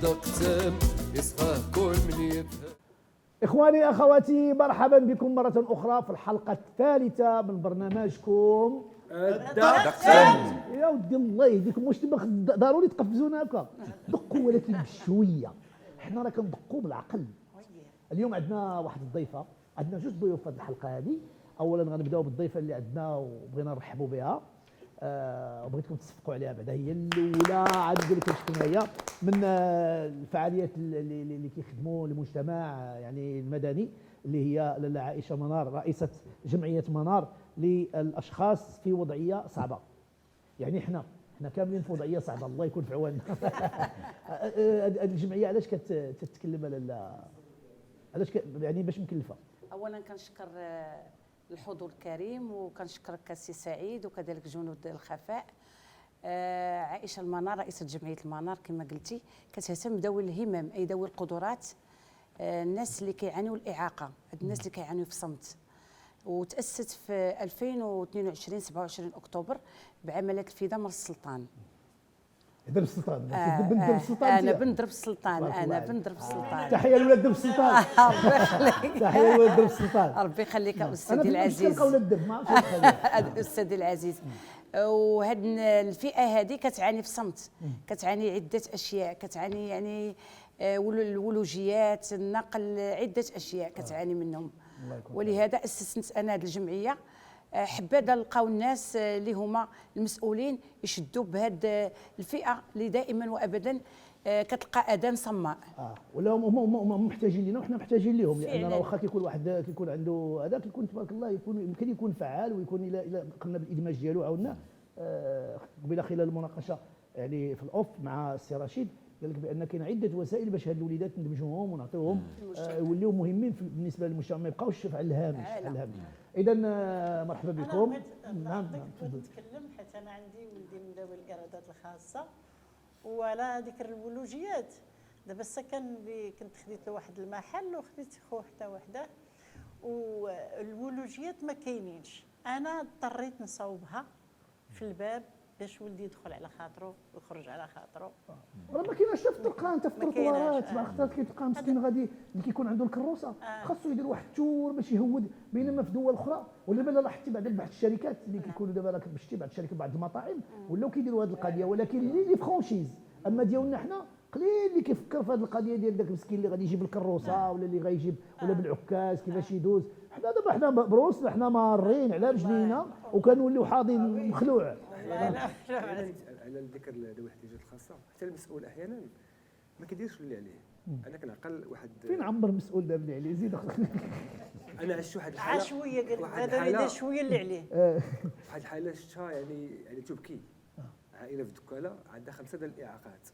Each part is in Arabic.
دقتم يصفى كل من يفهم. إخواني أخواتي، مرحبا بكم مرة أخرى في الحلقة الثالثة من برنامجكم دقتم. يا ودي الله يهديكم، واش ضروري تقفزونا هكا؟ دقوا ولكن بشوية، حنا راه كندقوا بالعقل. اليوم عندنا واحد الضيفة، عندنا جوج ضيوف في هذه الحلقة هذه. أولا غنبداو بالضيفة اللي عندنا وبغينا نرحبوا بها، وبغيتكم تصفقوا عليها بعدا. هي الاولى عاد نقول لكم شكون هي من الفعاليات اللي كيخدموا المجتمع يعني المدني، اللي هي لاله عائشه منار، رئيسه جمعيه منار للاشخاص في وضعيه صعبه. يعني احنا كاملين في وضعيه صعبه، الله يكون في عواننا. الجمعيه علاش كتتكلم على علاش يعني باش مكلفه؟ اولا كنشكر الحضور الكريم، وكنشكرك السي سعيد وكذلك جنود الخفاء. عائشه المنار رئيسه جمعيه المنار كما قلتي كتهتم بذوي الهمم، اي ذوي القدرات، الناس اللي كيعانيوا الاعاقه، الناس اللي كيعانيوا في صمت. وتاسست في 2022 27 اكتوبر بعمليه الفداء من السلطان. درب السلطان، بنت درب السلطان. انا بنت درب السلطان، انا بنت درب السلطان. تحيه لولاد درب السلطان. ربي يخليك، تحيه لولاد درب السلطان. ربي يخليك استاذي العزيز. انا كنلقاو الدرب ما عرفتش استاذي العزيز. وهاد الفئه هذه كتعاني في صمت، كتعاني عده اشياء، كتعاني يعني الولوجيات، النقل، عده اشياء كتعاني منهم. ولهذا اسست انا هذه الجمعيه، حبذا نلقاو الناس اللي هما المسؤولين يشدوا بهذه الفئه اللي دائما وابدا كتلقى اذان صماء. ولا هما محتاجين لنا وحنا محتاجين لهم، لان راه واخا كيكون واحد كيكون عنده هذا كيكون تبارك الله يمكن يكون فعال، ويكون الى قمنا بالادماج ديالو. عاودنا قبيله خلال المناقشه يعني في الاوف مع السي رشيد قال لك بان كاين عده وسائل باش هاد الوليدات ندمجوهم ونعطيوهم يوليو مهمين بالنسبه للمجتمع، ما يبقاوش على الهامش. اذا مرحبا بكم. نعم بغيت نتكلم حيت انا عندي ولدي من ذوي الارادات الخاصه، وعلى ذكر الولوجيات دابا السكن كنت خديت له واحد المحل وخديت خو حتى وحده، والولوجيات ما كاينينش. انا اضطريت نصاوبها في الباب باش ولدي يدخل على خاطره ويخرج على خاطره. راه ما كايناش حتى في الطرقان، حتى في التروطوارات ما خاطر كيتلقى مسكين غادي اللي كيكون عنده الكروسه خاصو يدير واحد التور باش يهود. بينما في دول اخرى ولا بلا لاحظتي بعد بعض الشركات اللي كيكونوا دابا راك شفتي بعض الشركات بعض المطاعم ولاو كيديروا هذه القضيه، ولكن اللي فرونشيز. اما ديالنا حنا قليل اللي كيفكر في هذه القضيه ديال داك المسكين اللي غادي يجيب الكروسه ولا اللي غايجيب ولا بالعكاز كيفاش يدوز. حنا دابا حنا بروسنا حنا مارين على رجلينا وكنوليو حاضين مخلوع. على ذكر ذوي الاحتياجات الخاصه، حتى المسؤول احيانا ما كيديرش اللي عليه. انا كنعقل واحد فين عمر مسؤول دابا اللي عليه زيد. انا عشت واحد الحاله شويه قال هذا يدير شويه اللي عليه. واحد الحاله شفتها يعني تبكي. عائله في دكاله عندها 5 ديال الاعاقات،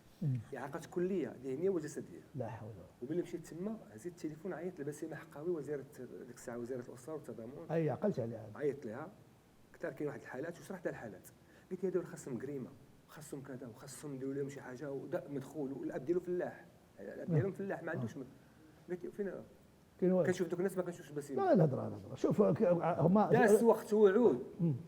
اعاقات كليه ذهنيه وجسديه. لا حول ولا قوه. وملي مشيت تما هزيت التليفون عيطت لبسيمه حقاوي وزيره ديك الساعه وزيره الاسره والتضامن. اي عقلت عليها. عيطت لها قلت لها كاين واحد الحالات وشرحت لها الحالات. قلت لها هذول خاصهم كريمه وخاصهم كذا وخاصهم نديروا لهم شي حاجه مدخول، والاب ديالو فلاح، الاب ديالهم فلاح ما عندوش. قلت فين كنشوف دوك الناس ما كنشوفش بسيمه. لا الهضره شوف هما داز وقت وعود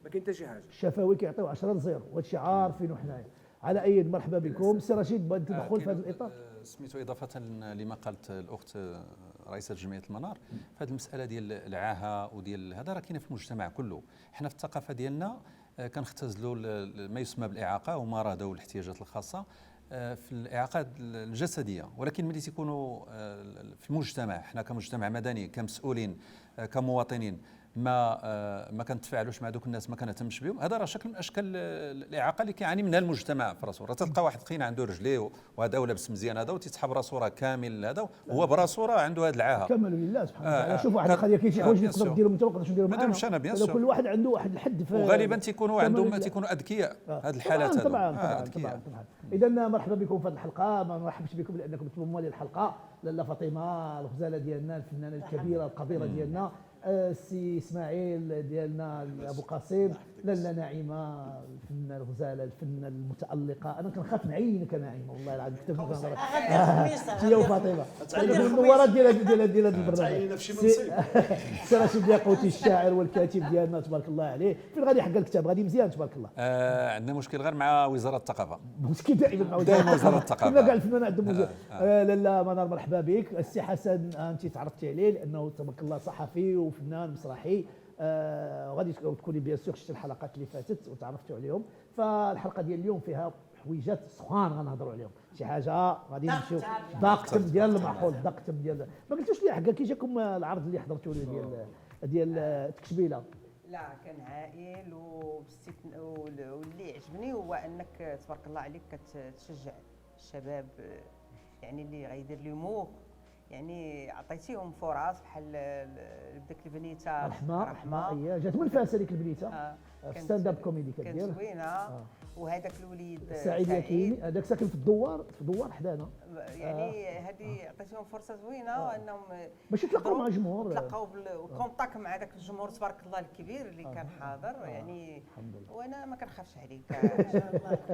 ما كاين حتى شي حاجه. الشفاوي كيعطيو 10-0 وهادشي عارفينو حنايا. على اي مرحبا بكم. سي رشيد بغيت تدخل في هذا الاطار. سميتو اضافه لما قالت الاخت رئيسه جمعيه المنار، فهذه المساله ديال العاهه وديال هذا راه كاينه في المجتمع كله. حنا في الثقافه ديالنا كنختزلوا ما يسمى بالاعاقه وما راه ذوي الاحتياجات الخاصه في الاعاقات الجسديه، ولكن ملي تيكونوا في المجتمع، حنا كمجتمع مدني كمسؤولين كمواطنين ما كنتفاعلوش مع دوك الناس، ما كنهتمش بهم، هذا راه شكل من اشكال الاعاقه اللي كيعاني منها المجتمع في راسو. راه تلقى واحد تخين عنده رجليه وهذا ولابس مزيان هذا وتيتحب راسو راه كامل هذا هو براسو راه عنده هذه العاهه. كمل لله سبحانه وتعالى. شوف واحد القضيه كاين شي حوايج اللي تقدر ديرهم انت ما تقدرش نديرهم انا. كل واحد عنده واحد الحد. وغالبا تيكونوا عندهم اذكياء هذه الحالات. طبعا. اذا مرحبا بكم في هذه الحلقه. ما نرحبش بكم لانكم تنضموا لي الحلقه. لاله فاطمه الغزاله ديالنا، الفنانه الكبيره القديره ديالنا، السي اسماعيل ديالنا ابو قاسم، لا لا نعيمه الفنانه الغزاله الفنانه المتالقه، انا كنخاف نعينك نعيمه والله العظيم كنت نهضر غادي الخميس انت يا وفاطمه غادي الخميس. المنوره ديال هذا البرنامج تعينينا في شي منصب. سي رشيد ياقوتي الشاعر والكاتب ديالنا تبارك الله عليه، فين غادي يحقق الكتاب؟ غادي مزيان تبارك الله. عندنا مشكل غير مع وزاره الثقافه. مشكل دائما مع دائما وزارة الثقافة. كما كاع الفنانين عندهم مشكل. لاله منار مرحبا بك. السي حسن انت تعرفتي عليه لانه تبارك الله صحفي وفنان مسرحي. غادي تكوني بيان سور شفتي الحلقات اللي فاتت وتعرفتوا عليهم، فالحلقه ديال اليوم فيها حويجات سخان غنهضروا عليهم، شي حاجه غادي نمشيو دقتم ديال المعقول، دقتم ديال ما قلتوش لي حكا كي جاكم العرض اللي حضرتوا له ديال تكشبيله. لا كان عائل واللي عجبني هو انك تبارك الله عليك كتشجع الشباب يعني اللي غيدير ليمور، يعني عطيتيهم فرص بحال ديك البنيته رحمه هي جات من فاس هذيك البنيته في ستاند اب كوميدي كانت كدير زوينه. وهذاك الوليد سعيد ياكيني هذاك ساكن في الدوار حدانا، يعني هذه عطيتيهم فرصه زوينه وانهم باش يتلاقاو مع الجمهور، تلاقاو بالكونتاك مع ذاك الجمهور تبارك الله الكبير اللي كان حاضر يعني. وانا ما كنخافش عليك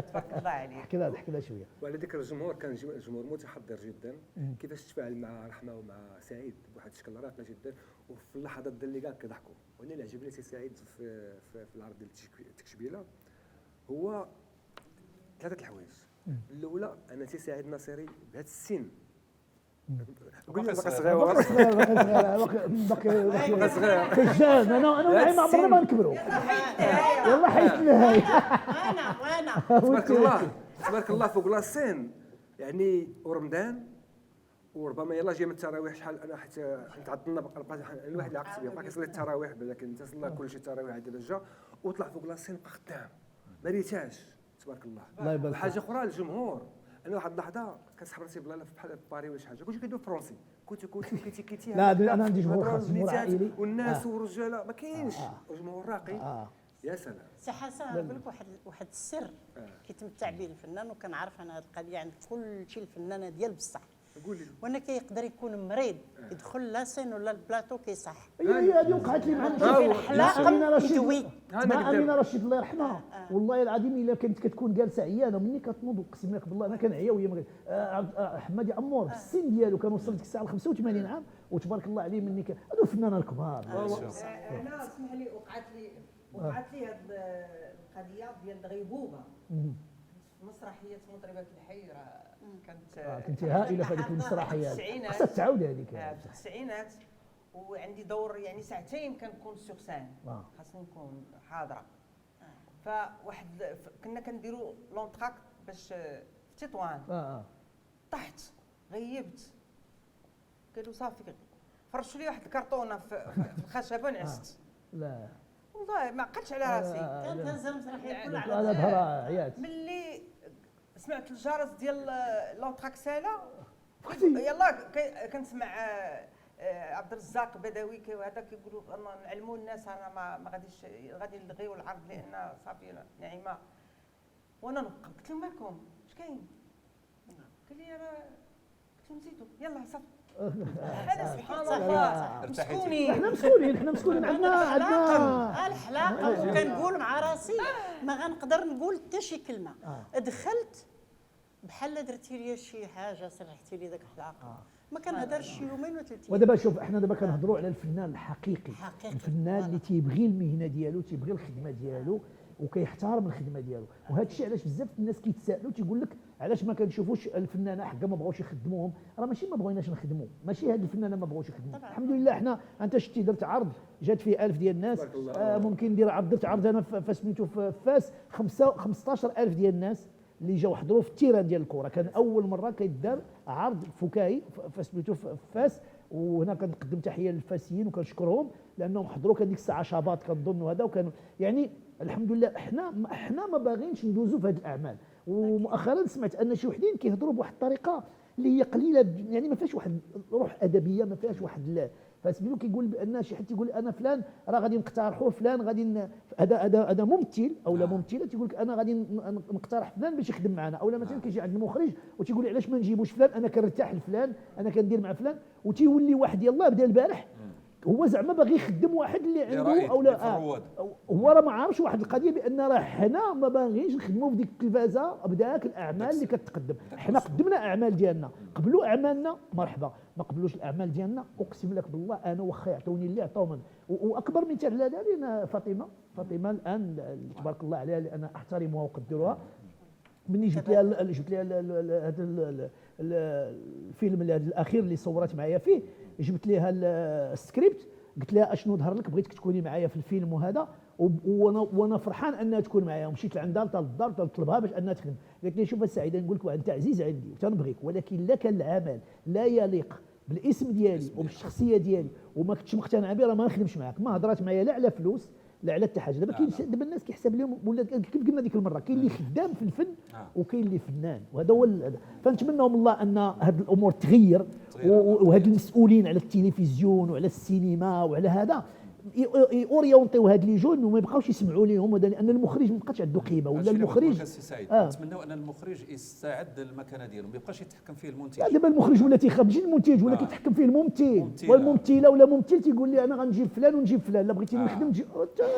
تبارك الله عليك. حكي لها شويه. وعلى ذكر الجمهور، كان الجمهور متحضر جدا كيفاش تفاعل مع رحمه ومع سعيد بواحد الشكل راقي جدا، وفي اللحظات ديال اللقاء كيضحكوا. وانا اللي عجبني سي سعيد في العرض ديال تكشبيله هو ثلاثه الحوايج. الاولى ان سي سعيد الناصري بهذا السن قول لي باقي صغير باقي صغير كجان. انا معي ما عمرنا ما نكبروا. يلا حيت النهايه. وانا تبارك الله فوق لاسين يعني. ورمضان وربما يلا جاي من التراويح شحال انا حتى تعطلنا بقى الواحد اللي عقلت بقى كيصلي التراويح لكن انت صلى كل شيء التراويح هذه رجا وطلع فوق لاسين بقى خدام ما ريتاش تبارك الله. الله يبارك. حاجه اخرى الجمهور، انا واحد اللحظه كنسحب راسي بالله بحال باري ولا شي حاجه كلشي كيدوي فرونسي كيتي لا انا عندي جمهور خاص، جمهور عائلي والناس والرجاله ما كاينش جمهور راقي. يا سلام. سي حسن نقول لك واحد السر كيتمتع به الفنان، وكنعرف انا هذه القضيه عند كل شيء الفنانه ديال بصح. قول لي. وانا كيقدر يكون مريض يدخل لاسين ولا البلاطو كيصح. هي هذه وقعت لي مع الحلاقه يدوي مع امينه رشيد الله يرحمها. والله العظيم الا كانت كتكون جالسه عيانه مني كتنوض اقسم لك بالله انا كنعيا وهي حمادي عمور في السن ديالو كان وصل ديك الساعه ل 85 عام وتبارك الله عليه مني هادو الفنانه الكبار. انا اسمح لي وقعت لي هذه القضيه ديال الغيبوبه في مسرحيه مطربه الحي. كنت هائله في هذيك المسرحيات، خاصها تعاود هذيك في التسعينات. وعندي دور يعني ساعتين كنكون سوغ سان، خاصني نكون حاضره. فواحد كنا كنديروا لونتراكت باش في تطوان. طحت غيبت، قالوا صافي فرشوا لي واحد الكرتونه في الخشبه نعست. لا والله ما عقلتش على راسي. كانت هزه المسرحيه كلها على هذا ظهرها عيات. ملي سمعت الجرس ديال لونتراك سالا يلا كنسمع عبد الرزاق بدوي وهذا كيقولوا نعلموا الناس انا ما غاديش غادي نلغيو العرض لان صافي نعيمه. وانا نبقى قلت لهم مالكم اش كاين؟ قال لي انا قلت لهم زيدوا يلا صافي. هذا سبحان الله مسكونين. حنا مسكونين عندنا الحلاقه وكنقول مع راسي ما غنقدر نقول حتى شي كلمه. دخلت بحال درتي لي شي حاجه سرحتي لي داك الحلاقه ما كنهضرش شي يومين ولا 3 ودابا شوف احنا دابا كنهضروا على الفنان الحقيقي، الفنان اللي تيبغي المهنه ديالو تيبغي الخدمه ديالو وكيحترم الخدمه ديالو. وهذا الشيء علاش بزاف الناس كيتسائلوا تيقول لك علاش ما كنشوفوش الفنانه حقا ما بغاوش يخدموهم. راه ماشي ما بغيناش نخدموا، ماشي هاد الفنانه ما بغاوش يخدموا. الحمد لله احنا انت شتي درت عرض جات فيه 1000 ديال الناس. ممكن ندير عرض، درت عرض انا في سميتو في فاس 15000 ديال الناس اللي جاو حضروا في التيران ديال الكره. كان اول مره كيدار عرض فكاهي فسميتو في فاس، وهنا كنقدم تحيه للفاسيين وكنشكرهم لانهم حضروا. كان ديك الساعه شابات كنظن وهذا، وكانوا يعني الحمد لله. احنا ما باغينش ندوزوا في هذه الاعمال. ومؤخرا سمعت ان شي وحدين كيهضروا بواحد الطريقه اللي هي قليله، يعني ما فيهاش واحد روح ادبيه، ما فيهاش واحد فسميتو كيقول بان شي حد تيقول انا فلان راه غادي نقترحوا فلان غادي هذا ممثل او لا ممثله تيقول لك انا غادي نقترح فلان باش يخدم معنا. او مثلا كيجي عند المخرج وتيقول لي علاش ما نجيبوش فلان، انا كنرتاح لفلان، انا كندير مع فلان. وتيولي واحد يلاه بدا البارح هو زعما باغي يخدم واحد اللي عنده رائد، او اللي في لا الرواد. هو راه ما عارفش واحد القضيه بان راه حنا ما باغيينش نخدموا في ديك التلفازه بداك الاعمال اللي كتقدم. حنا قدمنا اعمال ديالنا، قبلوا اعمالنا مرحبا، ما قبلوش الاعمال ديالنا اقسم لك بالله انا واخا يعطوني اللي عطاو واكبر مثال على ذلك أنا فاطمه الان تبارك الله عليها اللي انا احترمها واقدرها. مني جبت لها هذا الفيلم الاخير اللي صورت معايا فيه، جبت لها السكريبت قلت لها اشنو ظهر لك بغيتك تكوني معايا في الفيلم وهذا، وانا فرحان انها تكون معايا. ومشيت لعندها للدار طلبها باش انها تخدم، قالت لي شوف السعيده نقول لك انت عزيز عندي وتنبغيك، ولكن لا كان العمل لا يليق بالاسم ديالي وبالشخصيه ديالي وما كنتش مقتنع به راه ما نخدمش معاك. ما هضرات معايا لا على فلوس لا على حتى حاجه. دابا كاين دابا الناس كيحسب لهم ولا كيف قلنا ديك المره كاين اللي خدام في الفن وكاين اللي فنان، وهذا هو فنتمنى من الله ان هذه الامور تغير وهاد المسؤولين على التلفزيون وعلى السينما وعلى هذا اوريونتيو هاد لي جون وما يبقاوش يسمعوا لهم، لان المخرج ما بقاش عنده قيمه ولا المخرج. نتمنوا ان المخرج يستعد المكانه ديالو ما يبقاش يتحكم فيه المنتج. دابا المخرج ولا تيخرج المنتج ولا كيتحكم فيه الممثل والممثله ولا ممثل تيقول لي انا غنجيب فلان ونجيب فلان، لا بغيتي نخدم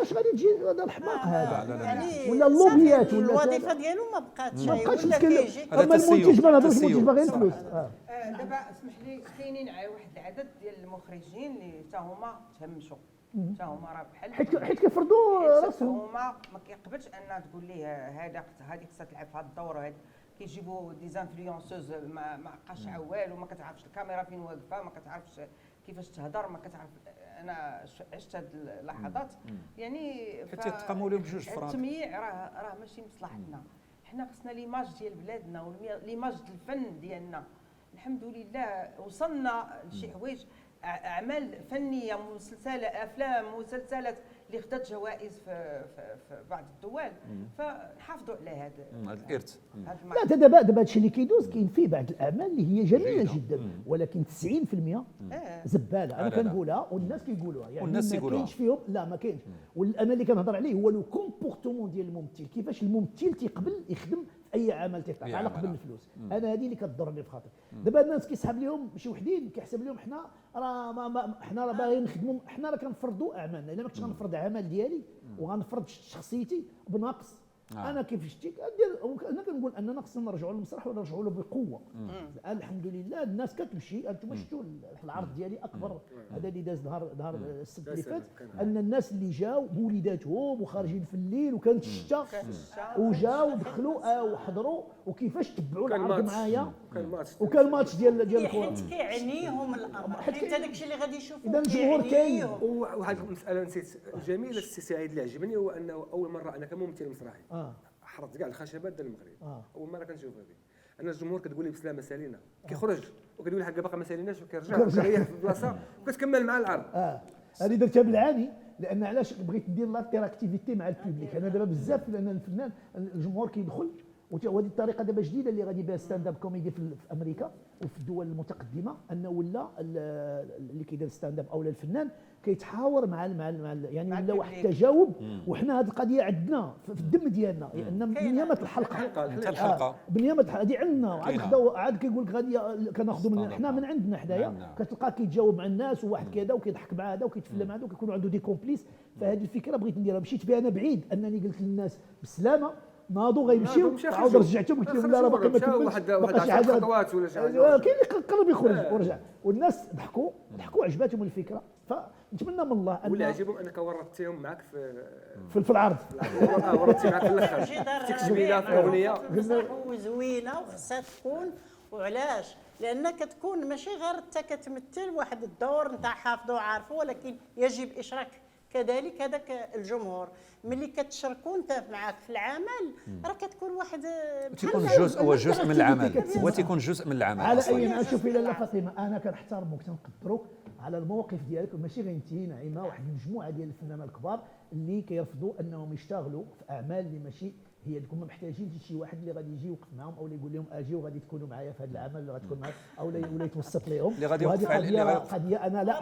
اش غادي تجي هذا الحماق هذا يعني ولا اللوبيات ولا ولا الوظيفه ديالو ما بقاتش ما بقاش ولا كيجي. اما المنتج ما نهضرش المنتج باغي الفلوس. دابا اسمح لي كاينين واحد العدد ديال المخرجين اللي حتى هما تهمشوا، حتى هما راه بحال حيت كيفرضوا راسهم. هما ما كيقبلش ان تقول ليه هذه خصها تلعب في هذا الدور وهذا. كيجيبوا ديزانفلونسوز ما عقاش عوال وما كتعرفش الكاميرا فين واقفه، ما كتعرفش كيفاش تهضر، ما كتعرف. انا عشت هذه اللحظات يعني كتقاموا لهم بجوج فراغ. التمييع راه ماشي مصلحتنا. حنا خصنا ليماج ديال بلادنا وليماج الفن ديالنا. الحمد لله وصلنا لشي حوايج، اعمال فنيه افلام مسلسلات اللي خدات جوائز في بعض الدول، فنحافظوا على هذا الارث. لا دابا هادشي اللي كيدوز كاين فيه بعض الاعمال اللي هي جميله جدا، ولكن 90% زباله. انا كنقولها والناس كيقولوها، يعني ما كاينش فيهم، لا ما كاينش. وانا اللي كنهضر عليه هو لو كومبورتمون ديال الممثل، كيفاش الممثل تيقبل يخدم في اي عمل تيطلع على قبل الفلوس. انا هذه اللي كتضرني في خاطري. دابا الناس كيسحب لهم شي وحدين كيحسب لهم حنا راه حنا راه باغيين نخدموا، حنا راه كنفرضوا اعمالنا. الا ما كنتش غنفرض عمل ديالي وغنفرض شخصيتي بنقص، انا كيف شتيك انا كنقول اننا خصنا نرجعوا للمسرح ونرجعوا له بقوه. الان الحمد لله الناس كتمشي. انتم شفتوا في العرض ديالي اكبر هذا اللي داز نهار السبت اللي فات، ان الناس اللي جاوا بوليداتهم وخارجين في الليل وكانت الشتا وجاوا ودخلوا وحضروا وكيفاش تبعوا العرض معايا، وكان ماتش ديال الكره. حيت كيعنيهم الامر، حيت هذاك الشيء اللي غادي يشوفوا اذا الجمهور كاين. وواحد المساله نسيت جميله السي سعيد اللي عجبني هو انه اول مره انا كممثل مسرحي حرضت كاع الخشبات ديال المغرب. اول مره كنشوف هذه. انا الجمهور كتقول لي بسلامه سالينا، كيخرج وكتقول لي حقا باقا ما ساليناش وكيرجع كيريح في البلاصه وكتكمل مع العرض. هذه درتها بالعاني، لان علاش بغيت ندير لاتيراكتيفيتي مع البوبليك. انا دابا بزاف لان الفنان الجمهور كيدخل، وهذه الطريقه دابا جديده اللي غادي بها ستاند اب كوميدي في امريكا وفي الدول المتقدمه، انه ولا اللي كيدير ستاند اب او الفنان كيتحاور مع يعني ولا واحد التجاوب. وحنا هذه القضيه عندنا في الدم ديالنا، لان بنيامه الحلقه بنيامه هذه عندنا. عاد كيقول لك غادي كناخذوا من حنا من عندنا حدايا، كتلقاه كيتجاوب مع الناس وواحد كذا وكيضحك مع هذا وكيتفلى مع هذا وكيكونوا عنده دي كومبليس. فهذه الفكره بغيت نديرها، مشيت بها انا بعيد، انني قلت للناس بالسلامه ناضوا غيمشيو، عاود رجعتهم قلت لهم لا راه باقي ما كملش واحد شي حاجه خطوات ولا شي حاجه. كاين اللي قرب يخرج ورجع، والناس ضحكوا عجباتهم الفكره. فنتمنى من الله ان واللي عجبهم انك ورطتيهم معك في العرض. ورطتي معك في الاخر تكتبينا في الاغنيه وزوينه وخصها تكون. وعلاش؟ لان كتكون ماشي غير انت كتمثل واحد الدور انت حافظه وعارفه، ولكن يجب اشراك كذلك هذاك الجمهور. ملي كتشاركوا انت معاك في العمل راه كتكون واحد تيكون جزء من العمل، وتيكون جزء من العمل. على اي شوفي لاله فاطمه، انا كنحترمك تنقدروك على المواقف ديالك، ماشي غير انت نعيمه، واحد المجموعه ديال الفنانين الكبار اللي كيرفضوا انهم يشتغلوا في اعمال اللي ماشي هي تكون محتاجين شي واحد اللي غادي يجي يوقف معاهم، او اللي يقول لهم اجي وغادي تكونوا معايا في هذا العمل اللي غتكون معايا، او ولا يتوسط لهم. وهذه قضيه انا لا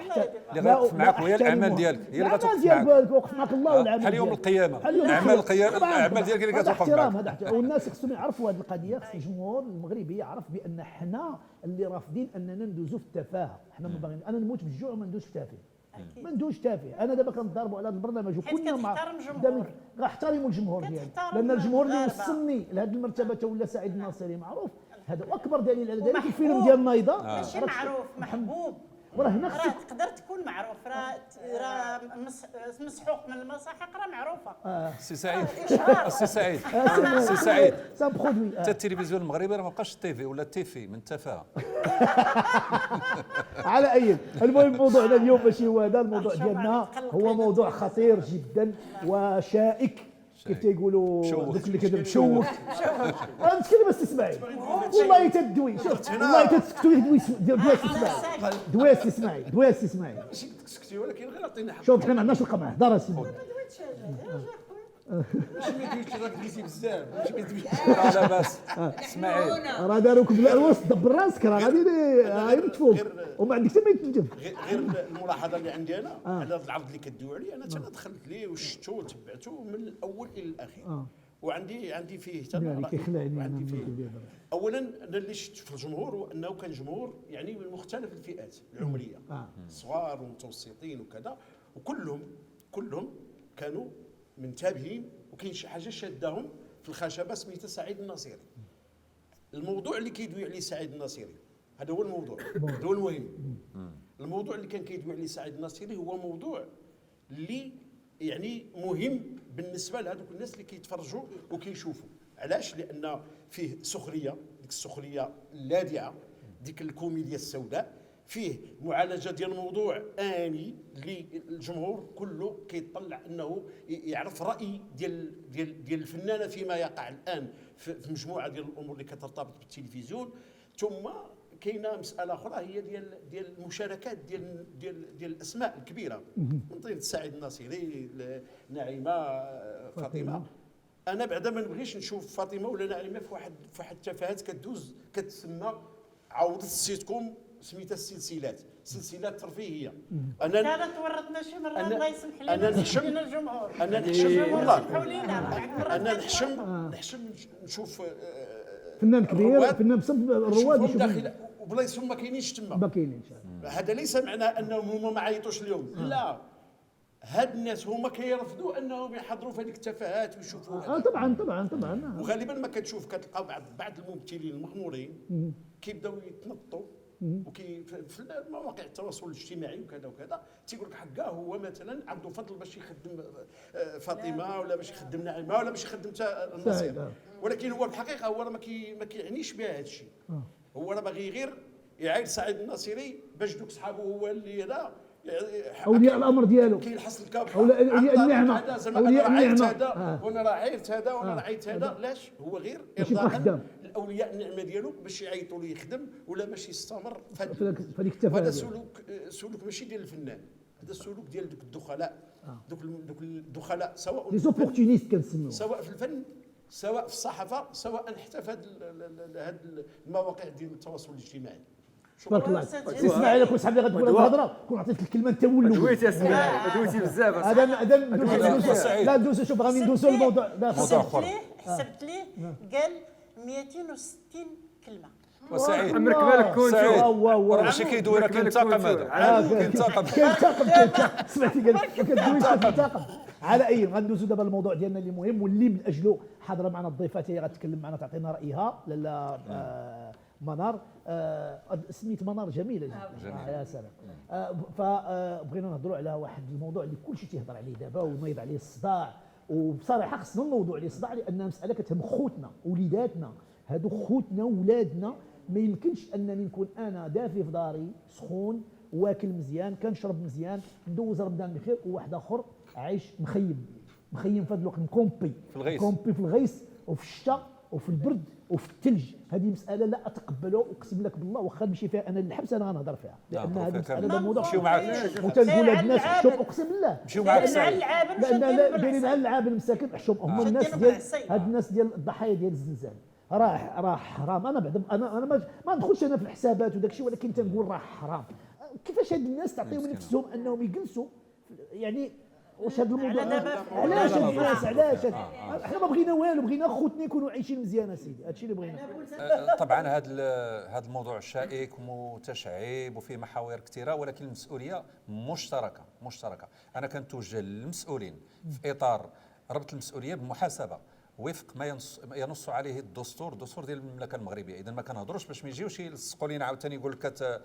اللي غيوقف معاك وهي الاعمال ديالك هي اللي غتوقف معاك. وقف معاك الله والعمل بحال يوم القيامه الاعمال ديالك اللي كتوقف معاك. هذا احترام. والناس خصهم يعرفوا هذه القضيه، خص الجمهور المغربي يعرف بان حنا اللي رافضين اننا ندوزوا في التفاهه. حنا ما باغيين انا نموت بالجوع وما ندوزش في التافه. أكيد. ما ندوش تافه. انا دابا كنضربوا على هذا البرنامج حيت وكنا مع كتحترم الجمهور. قدامك غنحترموا الجمهور ديالي، كتحترم لان الجمهور اللي المغاربة. وصلني لهذه المرتبه تا ولا سعيد الناصري معروف. هذا اكبر دليل على ذلك ومحبوب. الفيلم ديال نايضه. ماشي معروف، محبوب. وراه هنا راه خصك تقدر تكون معروف، راه مسحوق من المساحق راه معروفه. سي سعيد إشهار. سي سعيد سي سعيد سان برودوي. حتى التلفزيون المغربي راه ما بقاش التيفي ولا التيفي من التفاهه. على اي المهم موضوعنا اليوم ماشي هو هذا الموضوع شوف ديالنا، عليك، تقلق هو لينا موضوع التلفزيون. خطير جدا وشائك كيف تيقولوا مشوق. دوك اللي كذا مشوق. نتكلم بس اسمعي والله تدوي، شوف والله تسكتوا دويس اسمعي دويس اسمعي. ماشي تسكتي ولكن غير عطينا حق. شوف حنا ما عندناش القمع هضر اسمعي. ماشي ما يدويش راك ديتي بزاف ماشي ما يدويش. لا باس اسماعيل راه داروك بلا الوسط دبر راسك راه غادي تفوق وما عندك حتى ما يتنجم. غير الملاحظه اللي عندي انا على هذا العرض اللي كدوي عليه، انا انا دخلت ليه وشفتو وتبعته من الاول الى الاخير. وعندي فيه حتى يعني رأي. كيخلعني انا وعندي فيه نقول اولا انا اللي شفت في الجمهور هو انه كان جمهور يعني من مختلف الفئات العمريه، صغار ومتوسطين وكذا، وكلهم كانوا منتبهين، وكاين شي حاجه شادهم في الخشبه سميتها سعيد الناصري. الموضوع اللي كيدوي عليه سعيد الناصري هذا هو الموضوع، هذا هو المهم. الموضوع اللي كان كيدوي عليه سعيد الناصري هو موضوع اللي يعني مهم بالنسبه لهذوك الناس اللي كيتفرجوا وكيشوفوا. علاش؟ لان فيه سخريه، ديك السخريه اللاذعه، ديك الكوميديا السوداء، فيه معالجه ديال الموضوع اني اللي الجمهور كله كيطلع انه يعرف راي ديال الفنانه فيما يقع الان في مجموعه ديال الامور اللي كترتبط بالتلفزيون. ثم كاينه مساله اخرى هي ديال المشاركات ديال الاسماء الكبيره، من طين سعيد الناصري، نعيمه، فاطمه. انا بعدا ما نبغيش نشوف فاطمه ولا نعيمه في واحد التفاهات كدوز كتسمى عوضت السيت كوم سميتها سلسلات ترفيهيه. كانت تورطنا شي مره الله يسمح لنا انا نحشم الجمهور. انا نحشم والله سمحوا لينا. انا نحشم نشوف فنان كبير، الرواد، فنان بصف الرواد نشوفهم يشوفوا داخل وبلايصهم ما كاينينش تما. ما كاينين ان شاء الله. هذا ليس معناه انهم هما ما عيطوش اليوم، لا، هاد الناس هما كيرفضوا انهم يحضروا في هذيك التفاهات ويشوفوا. طبعا. وغالبا ما كتشوف كتلقى بعض الممثلين المغمورين كيبداو يتنطوا في مواقع التواصل الاجتماعي وكذا وكذا، تيقول لك حكا هو مثلا عنده فضل باش يخدم فاطمه ولا باش يخدم نعيمه ولا باش يخدم النصير، ولكن هو الحقيقه هو راه ما كيعنيش بها هذا الشيء. هو راه باغي غير يعايد سعيد الناصري باش دوك صحابه هو اللي هذا اولياء الامر ديالو، كيلحس الكابحه اولياء النعمه، اولياء النعمه، وانا راه عايرت هذا وانا راه عيت هذا. لاش؟ هو غير ارضاء الاولياء النعمه ديالو باش يعيطوا ليه يخدم ولا باش يستمر في هذيك التفاهه. هذا سلوك ماشي ديال الفنان، هذا سلوك ديال دوك الدخلاء، دوك الدخلاء سواء لي زوبورتونيست كنسميو، سواء في الفن سواء في الصحافه سواء حتى في هذه المواقع ديال التواصل الاجتماعي. تبارك الله. اسمع لك وصحابي غتقول هذه الهضره كون عطيت الكلمه انت ولو دويتي اسمع دويتي بزاف. هذا لا ندوزو. شوف غادي ندوزو الموضوع حسبت ليه قال 260 كلمه. وسعيد عمرك بالك كنت راه ماشي كيدوي راه كاين طاقم هذا كاين طاقم سمعتي قال كدويش كاين طاقم. على اي غندوزو دابا الموضوع ديالنا اللي مهم واللي من اجله حاضره معنا الضيفات هي غتكلم معنا تعطينا رايها لاله منار. سميت منار جميله يا سلام. فبغينا نهضروا على واحد الموضوع اللي كلشي تيهضر عليه دابا ونايض عليه الصداع، وبصراحه خصنا نوضوا عليه الصداع لان مساله كتهم خوتنا وليداتنا، هادو خوتنا وولادنا. ما يمكنش انني نكون انا دافي في داري سخون واكل مزيان كنشرب مزيان ندوز رمضان بخير وواحد اخر عايش مخيم في هذا الوقت مكومبي في الغيث وفي الشتاء وفي البرد وفي الثلج. هذه مساله لا اتقبلها، اقسم لك بالله واخا نمشي فيها انا للحبس انا غنهضر فيها لان هذه مساله موضوع نمشيو معاك وتنقول هاد الناس شوف اقسم بالله نمشيو معاك لا دايرين على العاب المساكن حشوم هما الناس ديال هاد الناس ديال الضحايا ديال الزلزال. راه حرام. انا بعد انا ما ندخلش انا في الحسابات وداك الشيء، ولكن تنقول راه حرام. كيفاش هاد الناس تعطيهم نفسهم انهم يجلسوا يعني واش هذا الموضوع على دابا علاش الناس علاش حنا ما بغينا والو، بغينا خوتنا يكونوا عايشين مزيان اسيدي، هادشي اللي بغينا. طبعا هذا الموضوع شائك ومتشعب وفيه محاور كثيره، ولكن المسؤوليه مشتركه. انا كنتوجه للمسؤولين في اطار ربط المسؤوليه بالمحاسبه وفق ما ينص عليه الدستور ديال المملكه المغربيه. اذا ما كنهضروش باش ما يجيوش يلصقوا لينا عاوتاني يقول لك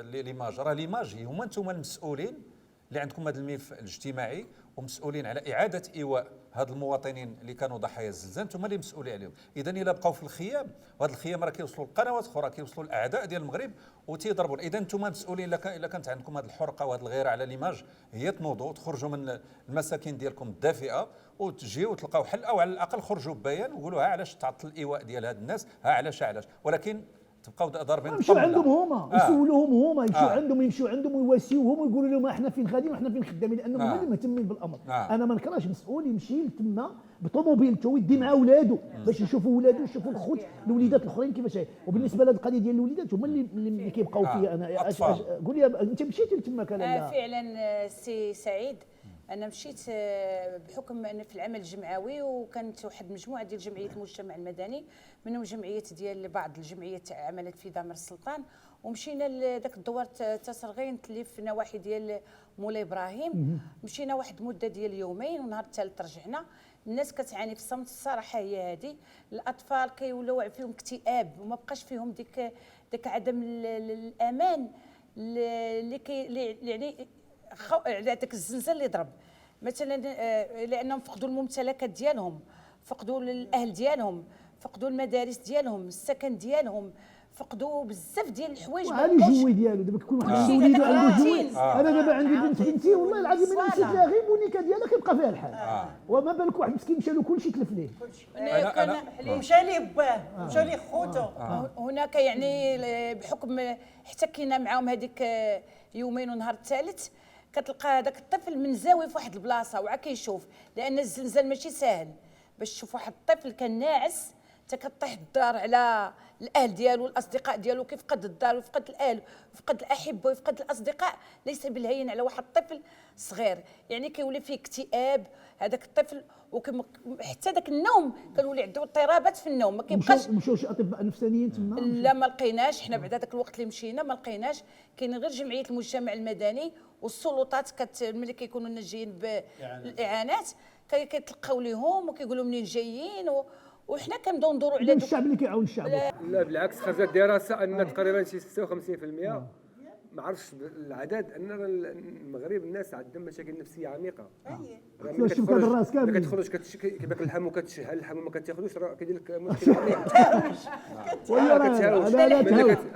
ليماج، راه ليماج هما انتم المسؤولين اللي عندكم هذا الملف الاجتماعي ومسؤولين على اعاده ايواء هاد المواطنين اللي كانوا ضحايا الزلزال، انتم اللي مسؤولين عليهم. اذا الا بقاو في الخيام، وهاد الخيام راه كيوصلوا لقنوات اخرى، كيوصلوا الاعداء ديال المغرب وتيضربوا. اذا انتم مسؤولين، الا كانت عندكم هاد الحرقه وهاد الغيره على ليماج، هي تنوضوا وتخرجوا من المساكن ديالكم الدافئه وتجيو وتلقاو حل، او على الاقل خرجوا ببيان وقولوا ها علاش تعطل الايواء ديال هاد الناس، ها علاش. ولكن تبقاو ضاربين يمشيو عندهم هما يسولوهم هما، يمشيو عندهم ويواسيوهم ويقولوا لهم احنا فين غاديين وحنا فين خدامين، لانهم هما اللي مهتمين بالامر. انا ما نكرهش مسؤول يمشي لتما بطوموبيلته ويدي مع ولادو باش يشوفوا ولادو ويشوفوا الخوت الوليدات الاخرين كيفاش هي. وبالنسبه لهذه القضيه ديال الوليدات هما اللي كيبقاو فيا. انا قول لي انت مشيتي لتما كلا؟ فعلا سي سعيد، انا مشيت بحكم ان في العمل الجمعوي، وكانت واحد المجموعه ديال جمعيه المجتمع المدني، منهم جمعيه ديال بعض الجمعيات عملت في دامر السلطان، ومشينا لذاك الدوار تسرغين اللي في نواحي ديال مولاي ابراهيم. مشينا واحد المده ديال يومين، ونهار الثالث رجعنا. الناس كتعاني في الصمت، الصراحه هي هذه. الاطفال كيولوا فيهم اكتئاب، وما بقاش فيهم ديك عدم الامان اللي يعني على داك الزلزال اللي ضرب مثلا، لانهم فقدوا الممتلكات ديالهم، فقدوا الاهل ديالهم، فقدوا المدارس ديالهم، السكن ديالهم، فقدوا بزاف ديال الحوايج. وعلى الجوي ديالو دابا كيكون واحد الوليد عنده جوي. انا دابا عندي بنتي والله العظيم الا مشيت لها غير بونيكا ديالها كيبقى فيها الحال. وما بالك واحد مسكين مشى له كلشي تلف ليه، مشى ليه باه، مشى ليه خوتو. هناك يعني بحكم احتكينا معاهم هذيك يومين ونهار الثالث، كتلقى هذاك الطفل منزاوي في واحد البلاصه وعا كيشوف، لان الزلزال ماشي ساهل باش تشوف واحد الطفل كان ناعس حتى كطيح الدار على الاهل ديالو والاصدقاء ديالو، كيفقد الدار ويفقد الاهل ويفقد الاحبه ويفقد الاصدقاء. ليس بالهين على واحد الطفل صغير، يعني كيولي فيه اكتئاب هذاك الطفل، حتى ذاك النوم كنولي عنده اضطرابات في النوم. ما كيبقاش. مشاو شي اطباء نفسانيين تما؟ لا ما لقيناش، حنا بعد هذاك الوقت اللي مشينا ما لقيناش. كاين غير جمعيه المجتمع المدني والسلطات ملي كيكونوا الناس جايين بالاعانات كيتلقاو ليهم وكيقولوا منين جايين، وحنا كنبداو ندوروا على الشعب اللي كيعاون الشعب. لا بالعكس، خرجت دراسه ان تقريبا شي 56%، ما عرفتش العدد، ان المغرب الناس عندهم مشاكل نفسيه عميقه. شوف هذا الراس كامل كتخرج كيبان اللحم وكتشهى اللحم وما كتاخذوش، راه كيدير لك مشكل عميق. كتهاوش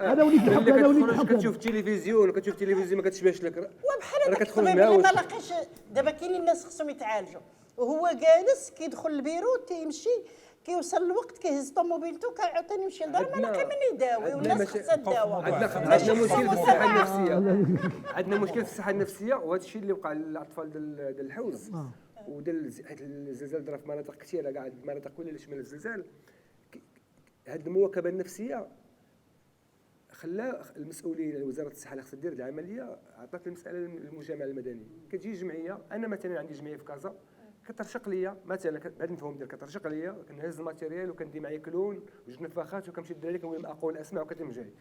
هذا وليد الحق، هذا وليد الحق. كتشوف التلفزيون ما كتشبهش لك، وبحال هذاك الطبيب اللي ما لاقيش. دابا كاينين الناس خصهم يتعالجوا وهو جالس كيدخل البيرو تيمشي، كيوصل الوقت كيهز طوموبيلته كيعاوتاني يمشي للدار ما لاقي من يداوي، والناس خصها تداوى. عندنا مشكل في الصحه النفسيه، عندنا مشكل في الصحه النفسيه، وهذا الشيء اللي وقع للاطفال ديال الحوز وديال حيت الزلزال ضرب في مناطق كثيره، كاع المناطق كلها اللي شمال الزلزال. هذه المواكبه النفسيه خلى المسؤولين وزاره الصحه اللي خصها دير العمليه، عطات المساله للمجتمع المدني. كتجي جمعيه، انا مثلا عندي جمعيه في كازا كترشق ليا مثلا، هذا المفهوم ديال كترشق ليا، كنهز الماتيريال وكندي معايا كلون وجوج نفاخات وكنمشي للدراري كنقول لهم اقول اسمع وكتم جاي،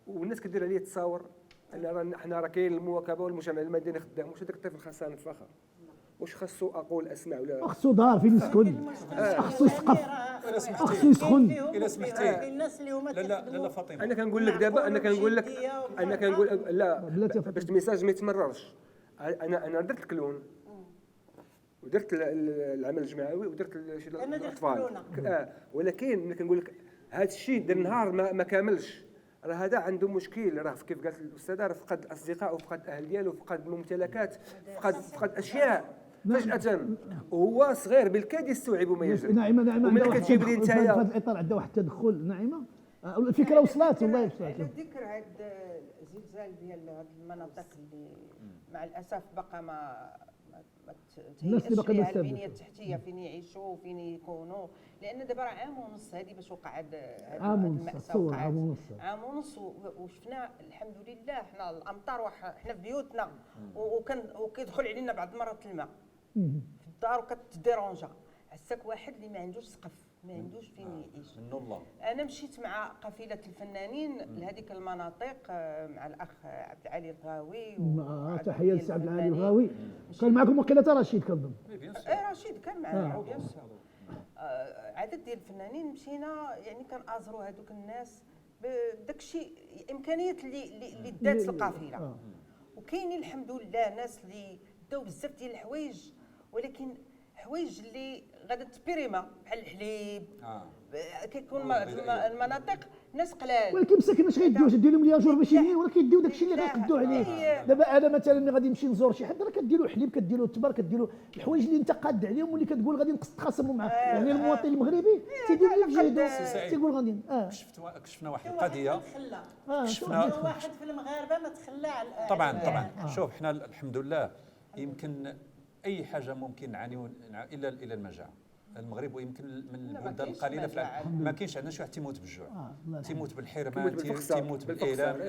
والناس كدير عليا تصاور ان حنا راه كاين المواكبه والمجتمع المدني خدام. واش هذاك الطفل خاصها نفاخه؟ واش خاصو اقول اسمع ولا خاصو دار فين يسكن، خاصو يسقف، خاصو يسخن. الى سمحتي الناس اللي هما لا فاطمه، انا كنقول لك دابا، انا كنقول لا باش الميساج ما يتمررش. انا درت الكلون ودرت العمل الجمعوي ودرت شي الاطفال، ولكن ملي كنقول لك هذا الشيء ديال النهار ما كاملش، راه هذا عنده مشكل. راه كيف قالت الاستاذه، راه فقد الاصدقاء وفقد الاهل ديالو وفقد الممتلكات، فقد اشياء فجأة، وهو صغير بالكاد يستوعب ما يجري. نعيمه وملي كتجيب لي في هذا نتايا الاطار عندها واحد التدخل. نعيمه الفكره وصلت والله وصلت. على ذكر هذا الزلزال ديال هذه المناطق اللي مع الاسف بقى ما الناس اللي باقي ما تهيأش ليها البنيه استافدوش. التحتيه فين يعيشوا فين يكونوا، لان دابا راه عام ونص هذه باش وقع هذا عام ونص، المأساة تصور وقعت. عام ونص. عام ونص وشفنا الحمد لله حنا الامطار حنا في بيوتنا وكيدخل علينا بعض المرات الماء في الدار وكتديرونجا. عساك واحد اللي ما عندوش سقف ما عندوش فين يعيش. من الله. انا مشيت مع قافله الفنانين لهذيك المناطق مع الاخ عبد العالي الغاوي تحيه لسي عبد العالي الغاوي. كان معكم وقيله رشيد كنظن. رشيد كان معنا بيان سور. عدد ديال الفنانين مشينا يعني كنازروا هذوك الناس بداك الشيء امكانيات اللي دات القافله. وكاينين الحمد لله ناس اللي داو بزاف ديال الحوايج، ولكن حوايج اللي غادا تبريما بحال الحليب. كيكون في المناطق ناس قلال، ولكن مساكن اش غيديو؟ دير لهم لياجور باش يبنيو، ولكن يديو داك الشيء اللي غيقدوا عليه. دابا انا مثلا ملي غادي نمشي نزور شي حد راه كدير له حليب، كدير له تمر، كدير له الحوايج اللي انت قاد عليهم واللي كتقول غادي نتخاصموا معاه. يعني المواطن المغربي تيدير اللي في جهده تيقول غادي كشفنا واحد القضيه. شفنا واحد في المغاربه ما تخلى على طبعا شوف حنا الحمد لله يمكن اي حاجه ممكن نعانيو الى المجاعه. المغرب ويمكن من البلدان القليله في العالم ما كاينش عندنا شي واحد تيموت بالجوع، تيموت بالحرمان، تيموت بالالام.